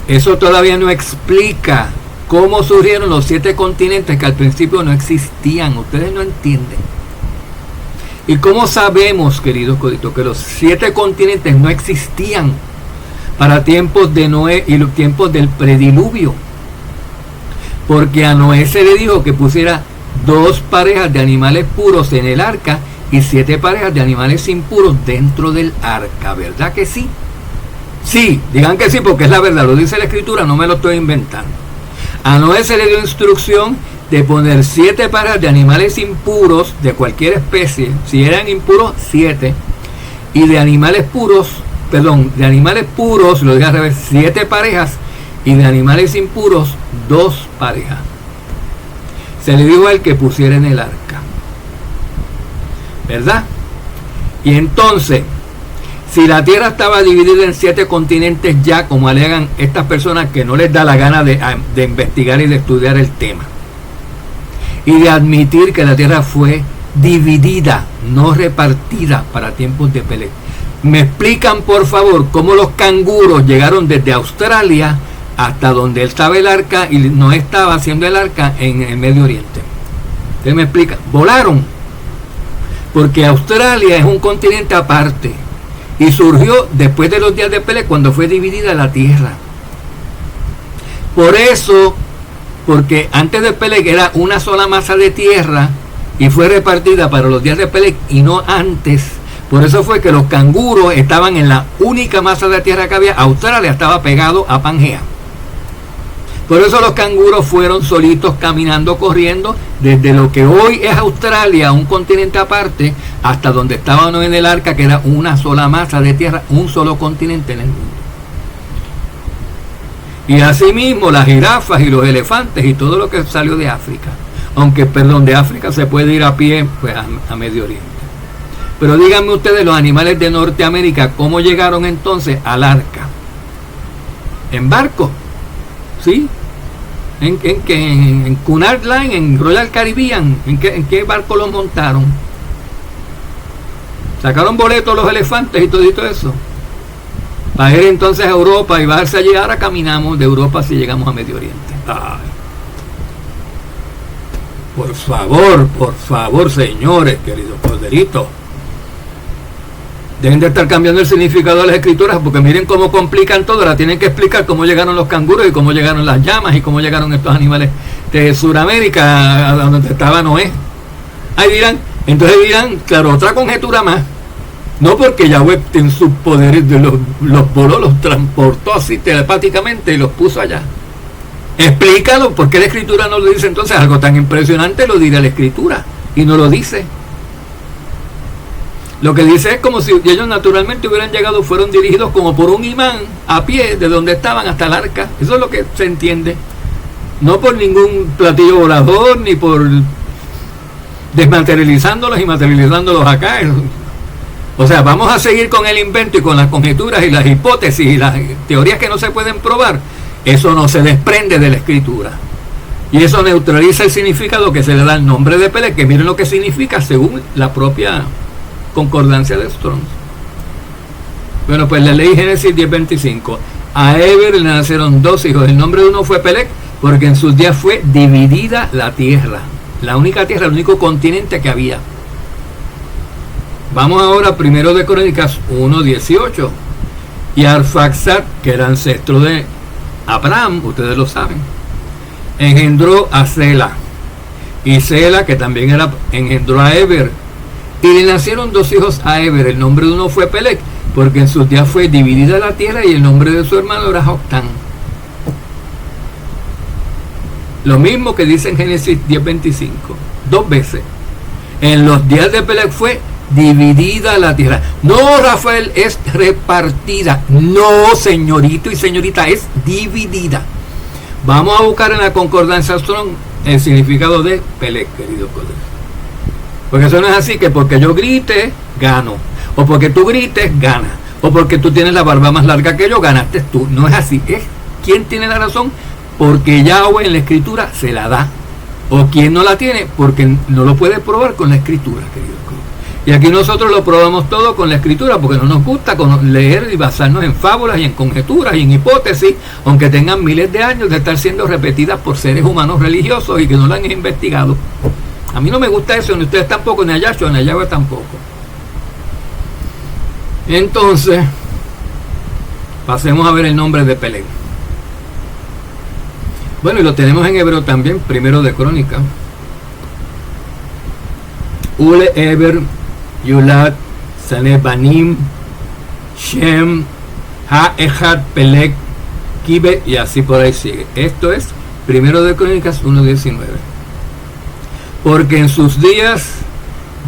Eso todavía no explica cómo surgieron los 7 continentes que al principio no existían. Ustedes no entienden. ¿Y cómo sabemos, queridos coditos, que los 7 continentes no existían para tiempos de Noé y los tiempos del prediluvio? Porque a Noé se le dijo que pusiera 2 parejas de animales puros en el arca y 7 parejas de animales impuros dentro del arca. ¿Verdad que sí? Sí, digan que sí, porque es la verdad, lo dice la escritura, no me lo estoy inventando. A Noé se le dio instrucción de poner 7 parejas de animales impuros de cualquier especie. Si eran impuros, 7. Y de animales puros, de animales puros, lo dije al revés, 7 parejas. Y de animales impuros, 2 parejas. Se le dijo a él que pusiera en el arca. ¿Verdad? Y entonces, si la tierra estaba dividida en 7 continentes ya, como alegan estas personas que no les da la gana de investigar y de estudiar el tema, y de admitir que la tierra fue dividida, no repartida para tiempos de Peleg. ¿Me explican, por favor, cómo los canguros llegaron desde Australia hasta donde estaba el arca y no estaba haciendo el arca en el Medio Oriente? ¿Ustedes me explican? Volaron, porque Australia es un continente aparte y surgió después de los días de Peleg, cuando fue dividida la tierra. Por eso, porque antes de Peleg era una sola masa de tierra y fue repartida para los días de Peleg y no antes. Por eso fue que los canguros estaban en la única masa de tierra que había. Australia estaba pegado a Pangea. Por eso los canguros fueron solitos caminando, corriendo desde lo que hoy es Australia, un continente aparte, hasta donde estaban en el arca, que era una sola masa de tierra, un solo continente en el mundo. Y asimismo las jirafas y los elefantes y todo lo que salió de África. Aunque, de África se puede ir a pie pues, a Medio Oriente. Pero díganme ustedes, los animales de Norteamérica, ¿cómo llegaron entonces al arca? ¿En barco? ¿Sí? ¿En Cunard Line, en Royal Caribbean? ¿En qué barco los montaron? Sacaron boletos los elefantes y todo eso. Para ir entonces a Europa y bajarse allí. Ahora caminamos de Europa si llegamos a Medio Oriente. Ay. Por favor, señores, queridos corderitos. Deben de estar cambiando el significado de las escrituras, porque miren cómo complican todo. Ahora tienen que explicar cómo llegaron los canguros y cómo llegaron las llamas y cómo llegaron estos animales de Sudamérica a donde estaba Noé. Ahí dirán, claro, otra conjetura más. No, porque Yahweh en sus poderes los voló, los transportó así telepáticamente y los puso allá. Explícalo, porque la escritura no lo dice. Entonces algo tan impresionante lo dirá la escritura y no lo dice. Lo que dice es como si ellos naturalmente hubieran llegado, fueron dirigidos como por un imán a pie de donde estaban hasta el arca. Eso es lo que se entiende. No por ningún platillo volador, ni por desmaterializándolos y materializándolos acá. O sea, vamos a seguir con el invento y con las conjeturas y las hipótesis y las teorías que no se pueden probar. Eso no se desprende de la escritura. Y eso neutraliza el significado que se le da al nombre de Peleg, que miren lo que significa según la propia concordancia de Strong. Bueno, pues la ley Génesis 10:25. A Eber le nacieron 2 hijos. El nombre de uno fue Peleg, porque en sus días fue dividida la tierra. La única tierra, el único continente que había. Vamos ahora primero de Crónicas 1:18. Y Arfaxad, que era ancestro de Abraham, ustedes lo saben, engendró a Sela. Y Sela, que también engendró a Eber. Y le nacieron 2 hijos a Eber. El nombre de uno fue Peleg, porque en sus días fue dividida la tierra, y el nombre de su hermano era Joctán. Lo mismo que dice en Génesis 10:25, 2 veces. En los días de Peleg fue dividida la tierra. No, Rafael, es repartida. No, señorito y señorita, es dividida. Vamos a buscar en la concordancia Strong el significado de Peleg, querido colega. Porque eso no es así, que porque yo grite, gano. O porque tú grites, gana. O porque tú tienes la barba más larga que yo, ganaste tú. No es así. Es quien tiene la razón, porque Yahweh en la escritura se la da. O quien no la tiene, porque no lo puede probar con la escritura, querido. Y aquí nosotros lo probamos todo con la escritura, porque no nos gusta leer y basarnos en fábulas y en conjeturas y en hipótesis, aunque tengan miles de años de estar siendo repetidas por seres humanos religiosos y que no la han investigado. A mí no me gusta eso, ni ustedes tampoco, ni a Yahshua, ni a Yahweh tampoco. Entonces, pasemos a ver el nombre de Peleg. Bueno, y lo tenemos en hebreo también, primero de Crónica. Ule Eber, Yulad, Sanebanim, Shem, Ha-Echad, Peleg, Kibe, y así por ahí sigue. Esto es primero de Crónicas 1:19. Porque en sus días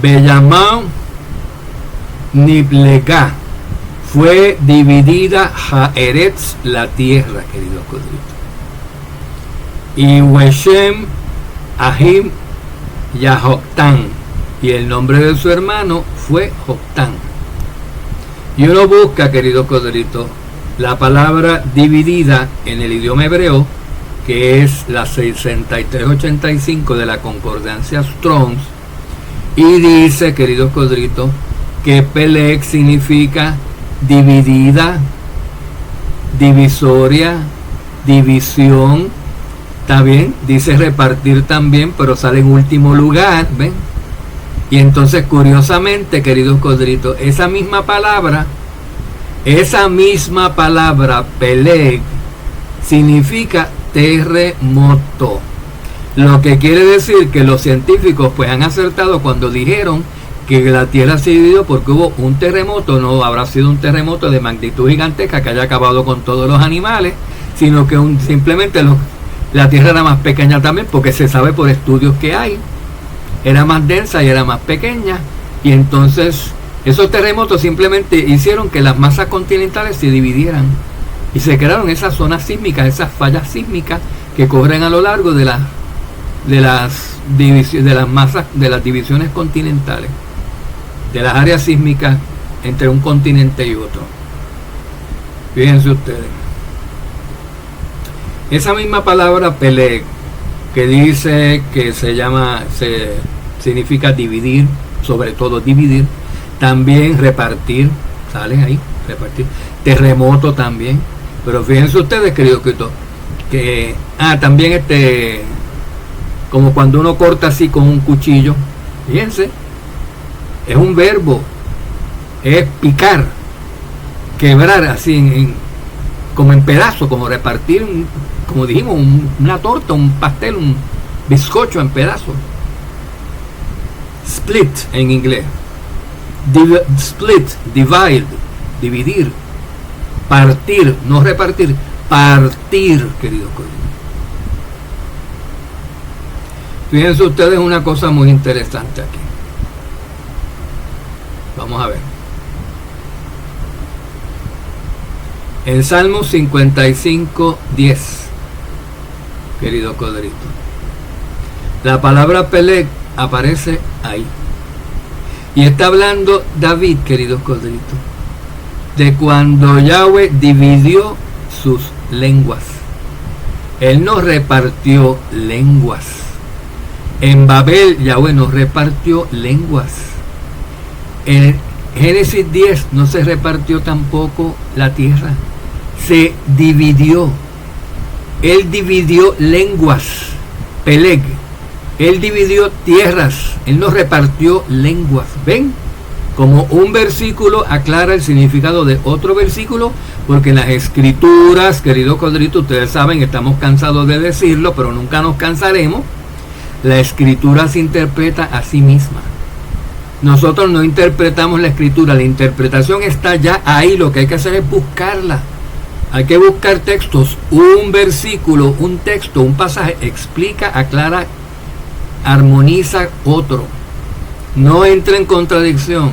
Bellamá Niblegá, fue dividida Haeretz, la tierra, querido codrito. Y Weshem Ahim Yahoctán, y el nombre de su hermano fue Joctán. Y uno busca, querido codrito, la palabra dividida en el idioma hebreo, que es la 6385 de la concordancia Strong, y dice, querido codrito, que Peleg significa dividida, divisoria, división. Está bien, dice repartir también, pero sale en último lugar, ¿ven? Y entonces, curiosamente, queridos codritos, esa misma palabra, Peleg, significa terremoto. Lo que quiere decir que los científicos pues han acertado cuando dijeron que la tierra se dividió porque hubo un terremoto. No habrá sido un terremoto de magnitud gigantesca que haya acabado con todos los animales, sino que simplemente la tierra era más pequeña también, porque se sabe por estudios que hay, era más densa y era más pequeña, y entonces esos terremotos simplemente hicieron que las masas continentales se dividieran y se crearon esas zonas sísmicas, esas fallas sísmicas que corren a lo largo de las masas, de las divisiones continentales, de las áreas sísmicas entre un continente y otro. Fíjense ustedes. Esa misma palabra Peleg, que dice que significa dividir, sobre todo dividir, también repartir, sale ahí, repartir, terremoto también, pero fíjense ustedes, queridos escritores, que también como cuando uno corta así con un cuchillo, fíjense, es un verbo, es picar, quebrar así como en pedazos, como repartir, como dijimos, una torta, un pastel, un bizcocho en pedazos. Split en inglés. Split, divide, dividir. Partir, no repartir, partir, queridos colegas. Fíjense ustedes una cosa muy interesante aquí. Vamos a ver. En Salmo 55, 10, querido Codrito, la palabra Peleg aparece ahí. Y está hablando David, querido Codrito, de cuando Yahweh dividió sus lenguas. Él no repartió lenguas. En Babel, Yahweh no repartió lenguas. En Génesis 10 no se repartió tampoco la tierra. Se dividió. Él dividió lenguas. Peleg. Él dividió tierras. Él no repartió lenguas. ¿Ven? Como un versículo aclara el significado de otro versículo, porque en las escrituras, querido Codrito, ustedes saben, estamos cansados de decirlo, pero nunca nos cansaremos. La escritura se interpreta a sí misma. Nosotros no interpretamos la escritura, la interpretación está ya ahí, lo que hay que hacer es buscarla. Hay que buscar textos, un versículo, un texto, un pasaje, explica, aclara, armoniza otro. No entra en contradicción,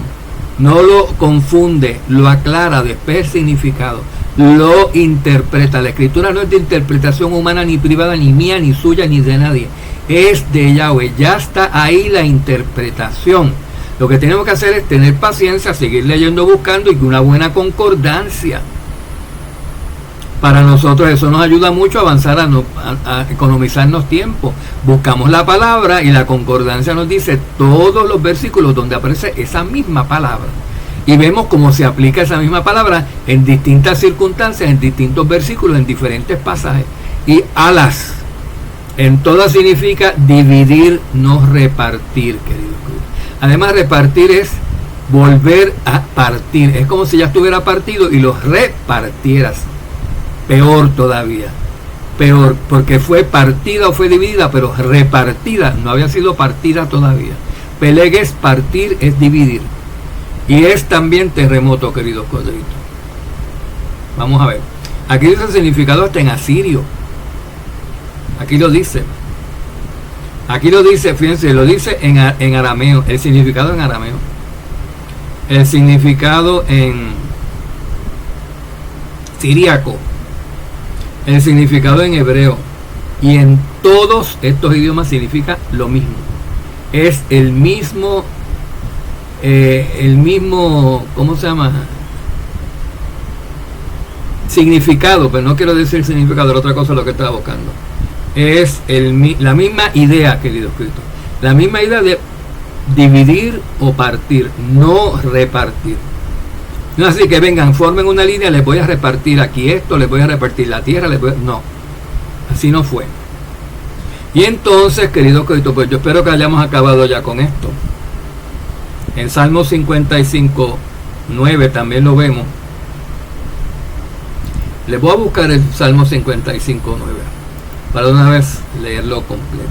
no lo confunde, lo aclara, después el significado, lo interpreta. La escritura no es de interpretación humana, ni privada, ni mía, ni suya, ni de nadie. Es de Yahweh, ya está ahí la interpretación. Lo que tenemos que hacer es tener paciencia, seguir leyendo, buscando, y una buena concordancia. Para nosotros eso nos ayuda mucho a avanzar, a economizarnos tiempo. Buscamos la palabra y la concordancia nos dice todos los versículos donde aparece esa misma palabra. Y vemos cómo se aplica esa misma palabra en distintas circunstancias, en distintos versículos, en diferentes pasajes. Y alas, en todas significa dividir, no repartir, querido. Además, repartir es volver a partir. Es como si ya estuviera partido y los repartieras. Peor todavía. Peor, porque fue partida o fue dividida, pero repartida. No había sido partida todavía. Peleg es partir, es dividir. Y es también terremoto, queridos Codritos. Vamos a ver. Aquí dice el significado hasta en asirio. Aquí lo dice. Aquí lo dice, fíjense, lo dice en arameo, el significado en arameo. El significado en siríaco. El significado en hebreo. Y en todos estos idiomas significa lo mismo. Es el mismo, ¿cómo se llama? Significado, pero no quiero decir significado, era otra cosa lo que estaba buscando. Es la misma idea, querido escritor. La misma idea de dividir o partir, no repartir. No así que vengan, formen una línea, les voy a repartir aquí esto, les voy a repartir la tierra, no. Así no fue. Y entonces, querido escritor, pues yo espero que hayamos acabado ya con esto. En Salmo 55, 9 también lo vemos. Les voy a buscar el Salmo 55, 9. Para una vez leerlo completo.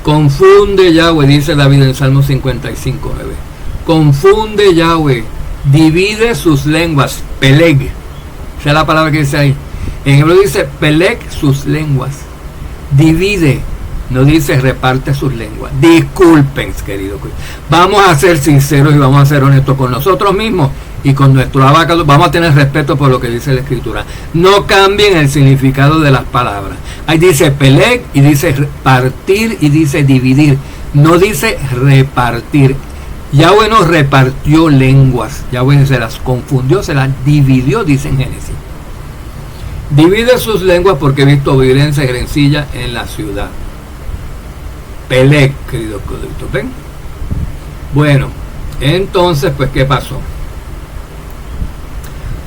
Confunde Yahweh, dice David en Salmo 55, 9. Confunde Yahweh, divide sus lenguas. Peleg, esa es la palabra que dice ahí. En hebreo dice Peleg sus lenguas. Divide, no dice reparte sus lenguas. Disculpen, querido. Vamos a ser sinceros y vamos a ser honestos con nosotros mismos y con nuestro abacado. Vamos a tener respeto por lo que dice la escritura. No cambien el significado de las palabras. Ahí dice Peleg y dice partir y dice dividir. No dice repartir. Yahweh no repartió lenguas. Yahweh se las confundió, se las dividió, dice en Génesis. divide sus lenguas porque he visto violencia y rencilla en la ciudad. Pelec, queridos coditos, ¿ven? Bueno, entonces, pues, ¿qué pasó?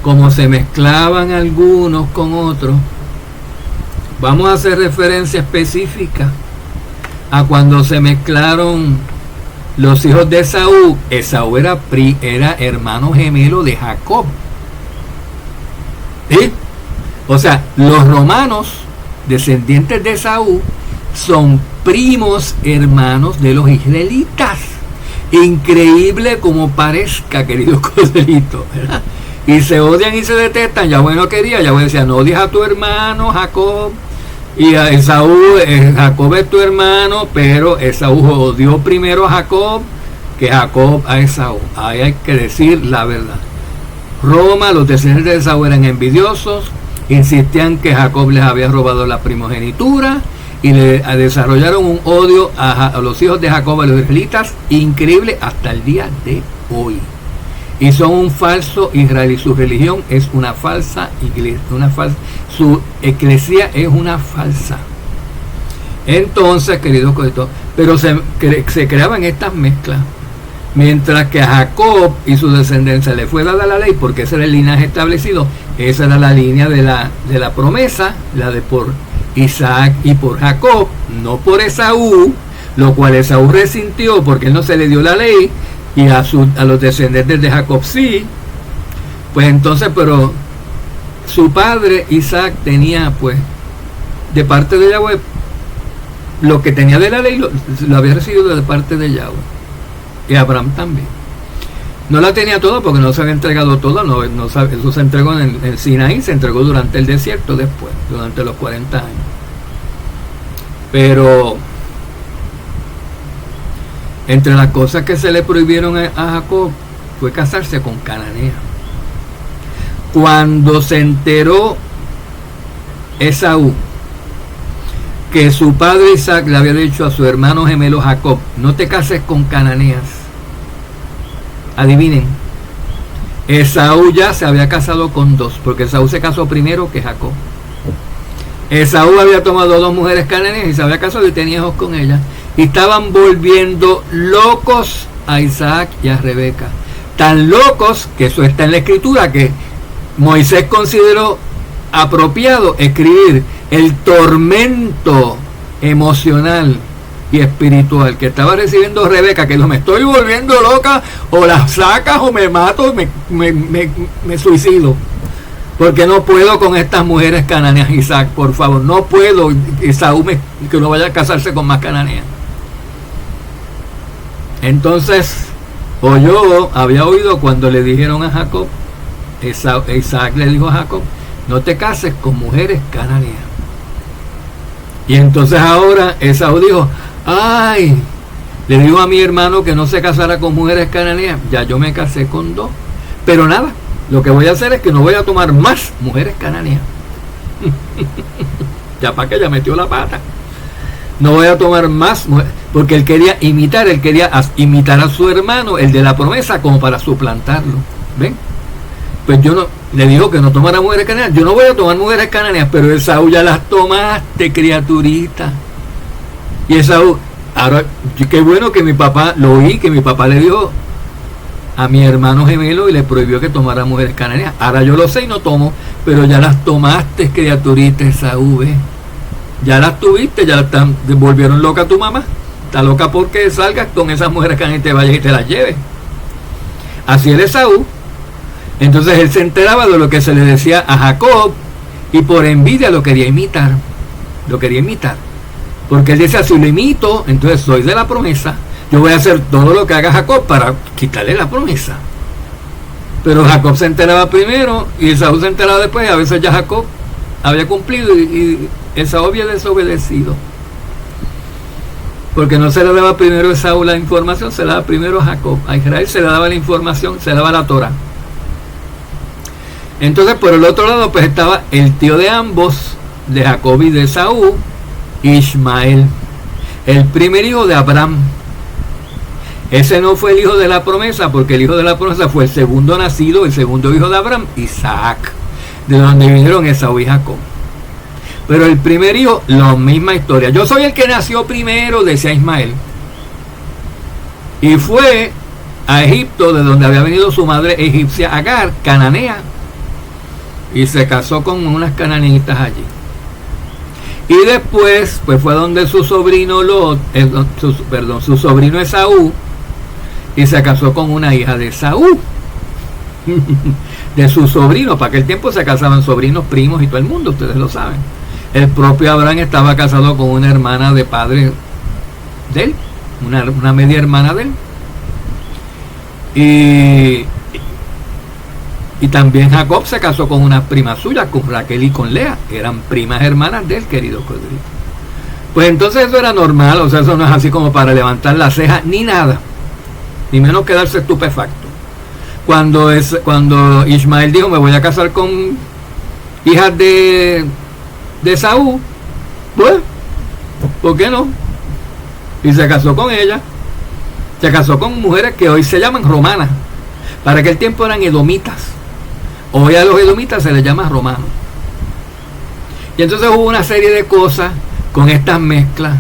Como se mezclaban algunos con otros, vamos a hacer referencia específica a cuando se mezclaron los hijos de Esaú. Esaú era hermano gemelo de Jacob. ¿Sí? O sea, los romanos, descendientes de Esaú, son primos hermanos de los israelitas. Increíble como parezca, queridos corderitos, ¿verdad? Y se odian y se detestan. Yahweh no quería, Yahweh decía, no odies a tu hermano Jacob, y a Esaú, Jacob es tu hermano, pero Esaú odió primero a Jacob que Jacob a Esaú. Ahí hay que decir la verdad. Roma, los descendientes de Esaú eran envidiosos, insistían que Jacob les había robado la primogenitura y le desarrollaron un odio a los hijos de Jacob, a los israelitas, increíble hasta el día de hoy. Y son un falso Israel, y su religión es una falsa iglesia, su eclesía es una falsa. Entonces, queridos coletos, pero se creaban estas mezclas, mientras que a Jacob y su descendencia le fue dada la ley, porque ese era el linaje establecido, esa era la línea de la promesa, la de por Isaac y por Jacob, no por Esaú, lo cual Esaú resintió porque él no se le dio la ley, y a los descendientes de Jacob sí. Pues entonces, pero su padre Isaac tenía, pues, de parte de Yahweh, lo que tenía de la ley lo había recibido de parte de Yahweh, y Abraham también. No la tenía toda porque no se había entregado toda, eso se entregó en Sinaí, se entregó durante el desierto después, durante los 40 años. Pero entre las cosas que se le prohibieron a Jacob fue casarse con cananea. Cuando se enteró Esaú que su padre Isaac le había dicho a su hermano gemelo Jacob, no te cases con cananeas, adivinen, Esaú ya se había casado con dos, porque Esaú se casó primero que Jacob. Esaú había tomado 2 mujeres cananeas y se había casado y tenía hijos con ellas. Y estaban volviendo locos a Isaac y a Rebeca. Tan locos que eso está en la escritura, que Moisés consideró apropiado escribir el tormento emocional y espiritual que estaba recibiendo Rebeca, que me estoy volviendo loca, o la sacas o me mato, me suicido, porque no puedo con estas mujeres cananeas. Isaac, por favor, no puedo. Esaú, que no vaya a casarse con más cananeas. Entonces, yo había oído cuando le dijeron a Jacob, Isaac le dijo a Jacob, no te cases con mujeres cananeas. Y entonces ahora Esaú dijo, ay, le digo a mi hermano que no se casara con mujeres cananeas, ya yo me casé con 2, pero nada, lo que voy a hacer es que no voy a tomar más mujeres cananeas. Ya para que ya metió la pata. No voy a tomar más mujeres, porque él quería imitar a su hermano, el de la promesa, como para suplantarlo. ¿Ven? Pues yo no, le dijo que no tomara mujeres cananeas. Yo no voy a tomar mujeres cananeas, pero Esaú ya las tomaste, criaturita. Y Esaú, ahora, qué bueno que mi papá, lo oí, que mi papá le dijo a mi hermano gemelo y le prohibió que tomara mujeres cananeas. Ahora yo lo sé y no tomo, pero ya las tomaste, criaturita Esaú, ¿ves? Ya las tuviste, ya te volvieron loca tu mamá. Está loca porque salgas con esas mujeres cananeas y te vayas y te las lleves. Así era Esaú. Entonces él se enteraba de lo que se le decía a Jacob y por envidia lo quería imitar. Porque él decía, si lo imito, entonces soy de la promesa. Yo voy a hacer todo lo que haga Jacob para quitarle la promesa. Pero Jacob se enteraba primero y Esaú se enteraba después, y a veces ya Jacob había cumplido y Esaú había desobedecido. Porque no se le daba primero a Esaú la información, se le daba primero a Jacob. A Israel se le daba la información, se le daba la Torah. Entonces por el otro lado pues estaba el tío de ambos, de Jacob y de Esaú, Ismael, el primer hijo de Abraham. Ese no fue el hijo de la promesa, porque el hijo de la promesa fue el segundo nacido, el segundo hijo de Abraham, Isaac. de donde vinieron Esaú y Jacob. Pero el primer hijo, la misma historia. Yo soy el que nació primero, decía Ismael. Y fue a Egipto, de donde había venido su madre egipcia Agar, cananea, y se casó con unas cananeitas allí. Y después, pues fue donde su sobrino su sobrino Esaú, y se casó con una hija de Esaú, de su sobrino. Para aquel tiempo se casaban sobrinos, primos y todo el mundo, ustedes lo saben. El propio Abraham estaba casado con una hermana de padre de él, una media hermana de él. Y también Jacob se casó con una prima suya, con Raquel y con Lea, eran primas hermanas de él, querido Codrito. Pues entonces eso era normal, o sea, eso no es así como para levantar la ceja, ni nada, ni menos quedarse estupefacto. Cuando Ismael dijo, me voy a casar con hijas de Esaú, pues, ¿por qué no? Y se casó con ella. Se casó con mujeres que hoy se llaman romanas. Para aquel tiempo eran edomitas. Hoy a los edomitas se les llama romanos. Y entonces hubo una serie de cosas con estas mezclas.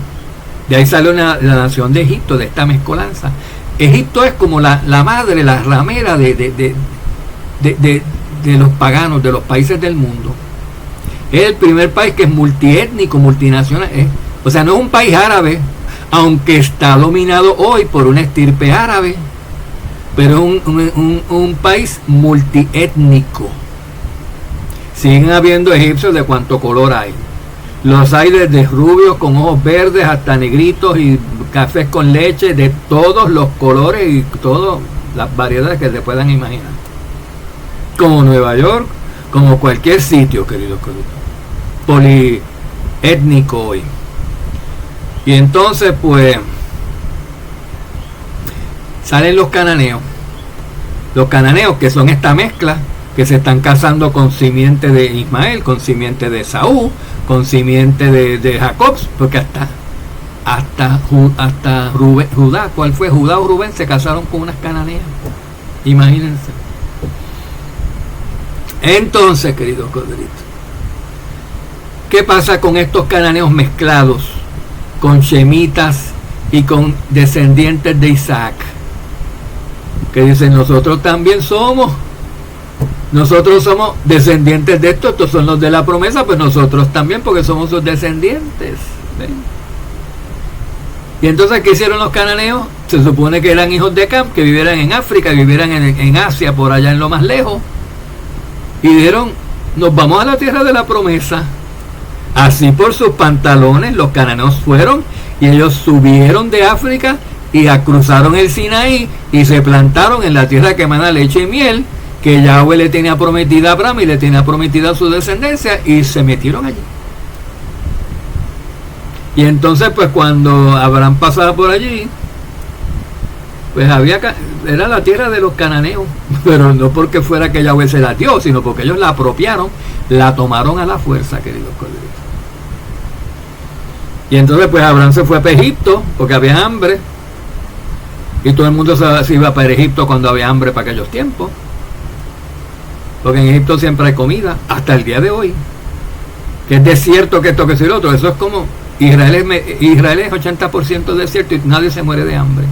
De ahí salió la nación de Egipto, de esta mezcolanza. Egipto es como la madre, la ramera de los paganos, de los países del mundo. Es el primer país que es multiétnico, multinacional. O sea, no es un país árabe, aunque está dominado hoy por una estirpe árabe, pero es un país multiétnico. Siguen habiendo egipcios de cuánto color hay. Los hay desde rubios con ojos verdes hasta negritos y cafés con leche, de todos los colores y todas las variedades que se puedan imaginar. Como Nueva York, como cualquier sitio, queridos colegas. Poliétnico hoy. Y entonces pues salen los cananeos que son esta mezcla, que se están casando con simiente de Ismael, con simiente de Esaú, con simiente de Jacob, porque hasta Judá, ¿cuál fue? Judá o Rubén se casaron con unas cananeas, imagínense. Entonces, queridos corderitos, ¿qué pasa con estos cananeos mezclados con shemitas y con descendientes de Isaac? Que dicen, nosotros también somos descendientes de estos son los de la promesa, pues nosotros también, porque somos sus descendientes. ¿Ven? Y entonces, ¿qué hicieron los cananeos? Se supone que eran hijos de Cam, que vivieran en África, vivieran en Asia, por allá en lo más lejos, y dijeron, nos vamos a la tierra de la promesa. Así por sus pantalones los cananeos fueron, y ellos subieron de África y cruzaron el Sinaí y se plantaron en la tierra que emana leche y miel, que Yahweh le tenía prometida a Abraham y le tenía prometida a su descendencia, y se metieron allí. Y entonces pues cuando Abraham pasaba por allí, pues era la tierra de los cananeos, pero no porque fuera que Yahweh se la dio, sino porque ellos la apropiaron, la tomaron a la fuerza, queridos corderitos. Y entonces pues Abraham se fue para Egipto porque había hambre, y todo el mundo se iba para Egipto cuando había hambre para aquellos tiempos, porque en Egipto siempre hay comida, hasta el día de hoy, que es desierto, que esto, que es el otro. Eso es como Israel es 80% desierto y nadie se muere de hambre.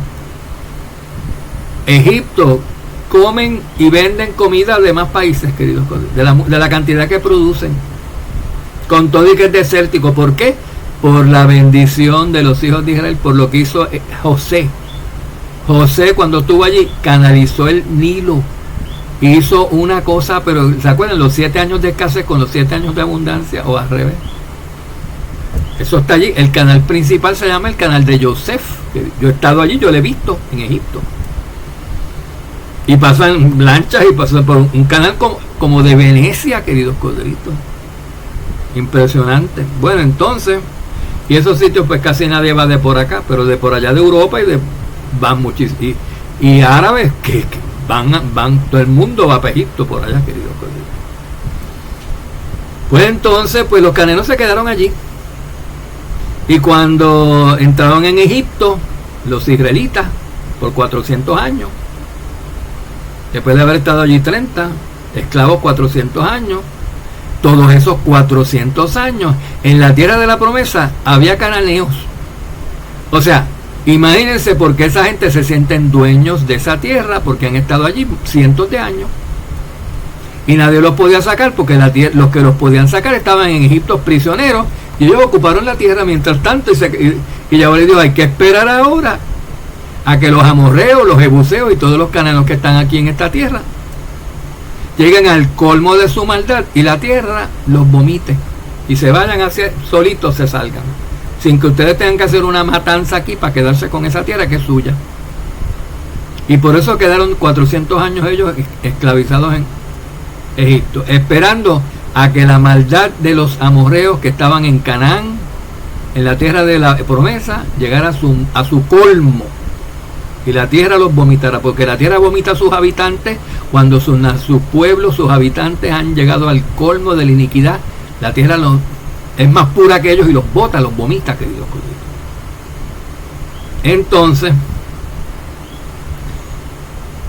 Egipto comen y venden comida de más países, queridos, de la cantidad que producen, con todo y que es desértico. ¿Por qué? Por la bendición de los hijos de Israel, por lo que hizo José. José, cuando estuvo allí, canalizó el Nilo, hizo una cosa, pero ¿se acuerdan? Los 7 años de escasez con los 7 años de abundancia, o al revés. Eso está allí. El canal principal se llama el canal de Yosef. Yo he estado allí, yo lo he visto en Egipto. Y pasan lanchas y pasan por un canal como de Venecia, queridos corderitos. Impresionante. Bueno, entonces, y esos sitios pues casi nadie va de por acá, pero de por allá de Europa van muchísimos. Y árabes que van, todo el mundo va para Egipto por allá, queridos corderitos. Pues entonces, pues los cananeos se quedaron allí. Y cuando entraron en Egipto, los israelitas, por 400 años, después de haber estado allí 30, esclavos 400 años, todos esos 400 años, en la tierra de la promesa había cananeos. O sea, imagínense por qué esa gente se sienten dueños de esa tierra, porque han estado allí cientos de años. Y nadie los podía sacar, porque los que los podían sacar estaban en Egipto prisioneros, y ellos ocuparon la tierra mientras tanto, y Yahweh le dijo, hay que esperar ahora a que los amorreos, los jebuseos y todos los cananeos que están aquí en esta tierra lleguen al colmo de su maldad y la tierra los vomite y se vayan hacia solitos, se salgan, sin que ustedes tengan que hacer una matanza aquí para quedarse con esa tierra que es suya. Y por eso quedaron 400 años ellos esclavizados en Egipto, esperando a que la maldad de los amorreos que estaban en Canaán, en la tierra de la promesa, llegara a su colmo y la tierra los vomitara, porque la tierra vomita a sus habitantes cuando sus pueblos, sus habitantes han llegado al colmo de la iniquidad. La tierra es más pura que ellos y los bota, los vomita, queridos colegas. Entonces,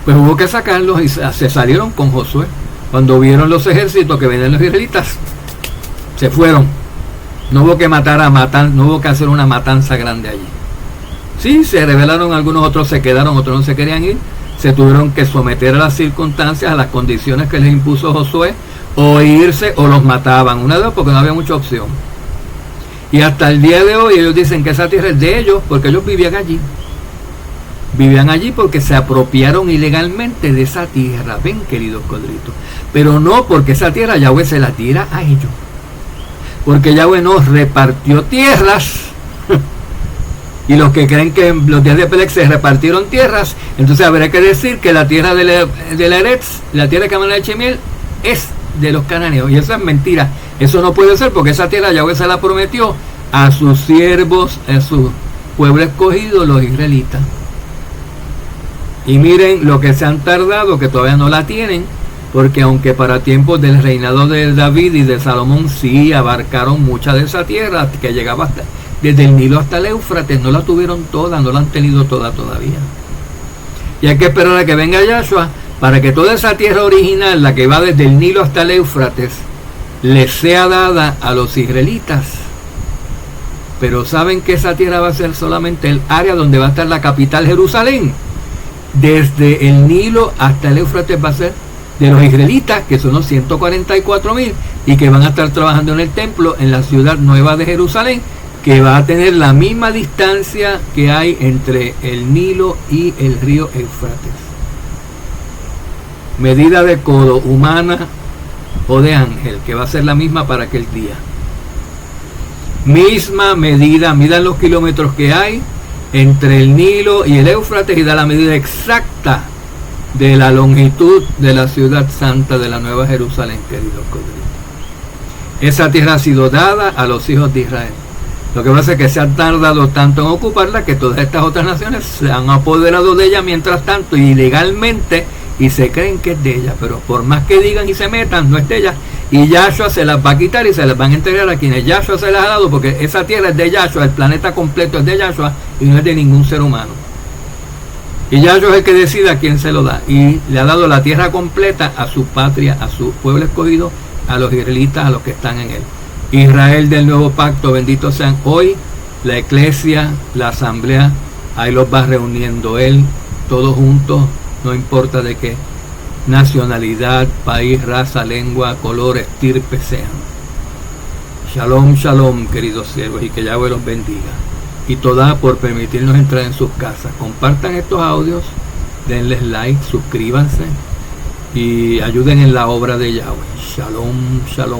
pues hubo que sacarlos y se salieron con Josué. Cuando vieron los ejércitos que venían los israelitas, se fueron. No hubo que no hubo que hacer una matanza grande allí. Sí, se rebelaron algunos, otros se quedaron, otros no se querían ir. Se tuvieron que someter a las circunstancias, a las condiciones que les impuso Josué, o irse o los mataban. Una de dos, porque no había mucha opción. Y hasta el día de hoy ellos dicen que esa tierra es de ellos porque ellos vivían allí. Vivían allí porque se apropiaron ilegalmente de esa tierra. Ven, queridos codritos. Pero no porque esa tierra Yahweh se la tira a ellos. Porque Yahweh nos repartió tierras. Y los que creen que en los días de Pelec se repartieron tierras, entonces habría que decir que la tierra de la Eretz, la tierra de Camana de Chemiel, es de los cananeos. Y eso es mentira. Eso no puede ser porque esa tierra Yahweh se la prometió a sus siervos, a su pueblo escogido, los israelitas. Y miren lo que se han tardado, que todavía no la tienen, porque aunque para tiempos del reinado de David y de Salomón sí abarcaron mucha de esa tierra, que llegaba desde el Nilo hasta el Éufrates, no la tuvieron toda, no la han tenido toda todavía. Y hay que esperar a que venga Yahshua para que toda esa tierra original, la que va desde el Nilo hasta el Éufrates, les sea dada a los israelitas. Pero saben que esa tierra va a ser solamente el área donde va a estar la capital Jerusalén. Desde el Nilo hasta el Éufrates va a ser de los israelitas, que son los 144,000, y que van a estar trabajando en el templo en la ciudad nueva de Jerusalén, que va a tener la misma distancia que hay entre el Nilo y el río Éufrates. Medida de codo humana o de ángel, que va a ser la misma para aquel día. Misma medida, midan los kilómetros que hay entre el Nilo y el Éufrates y da la medida exacta de la longitud de la ciudad santa de la Nueva Jerusalén, queridos codritos. Esa tierra ha sido dada a los hijos de Israel. Lo que pasa es que se han tardado tanto en ocuparla que todas estas otras naciones se han apoderado de ella mientras tanto ilegalmente y se creen que es de ella, pero por más que digan y se metan, no es de ella. Y Yahshua se las va a quitar y se las van a entregar a quienes Yahshua se las ha dado, porque esa tierra es de Yahshua, el planeta completo es de Yahshua y no es de ningún ser humano. Y Yahshua es el que decide a quién se lo da, y le ha dado la tierra completa a su patria, a su pueblo escogido, a los israelitas, a los que están en él. Israel del nuevo pacto, benditos sean hoy la iglesia, la asamblea, ahí los va reuniendo él, todos juntos, no importa de qué nacionalidad, país, raza, lengua, color, estirpe sean. Shalom, shalom, queridos siervos, y que Yahweh los bendiga. Y toda por permitirnos entrar en sus casas. Compartan estos audios, denles like, suscríbanse y ayuden en la obra de Yahweh. Shalom, shalom.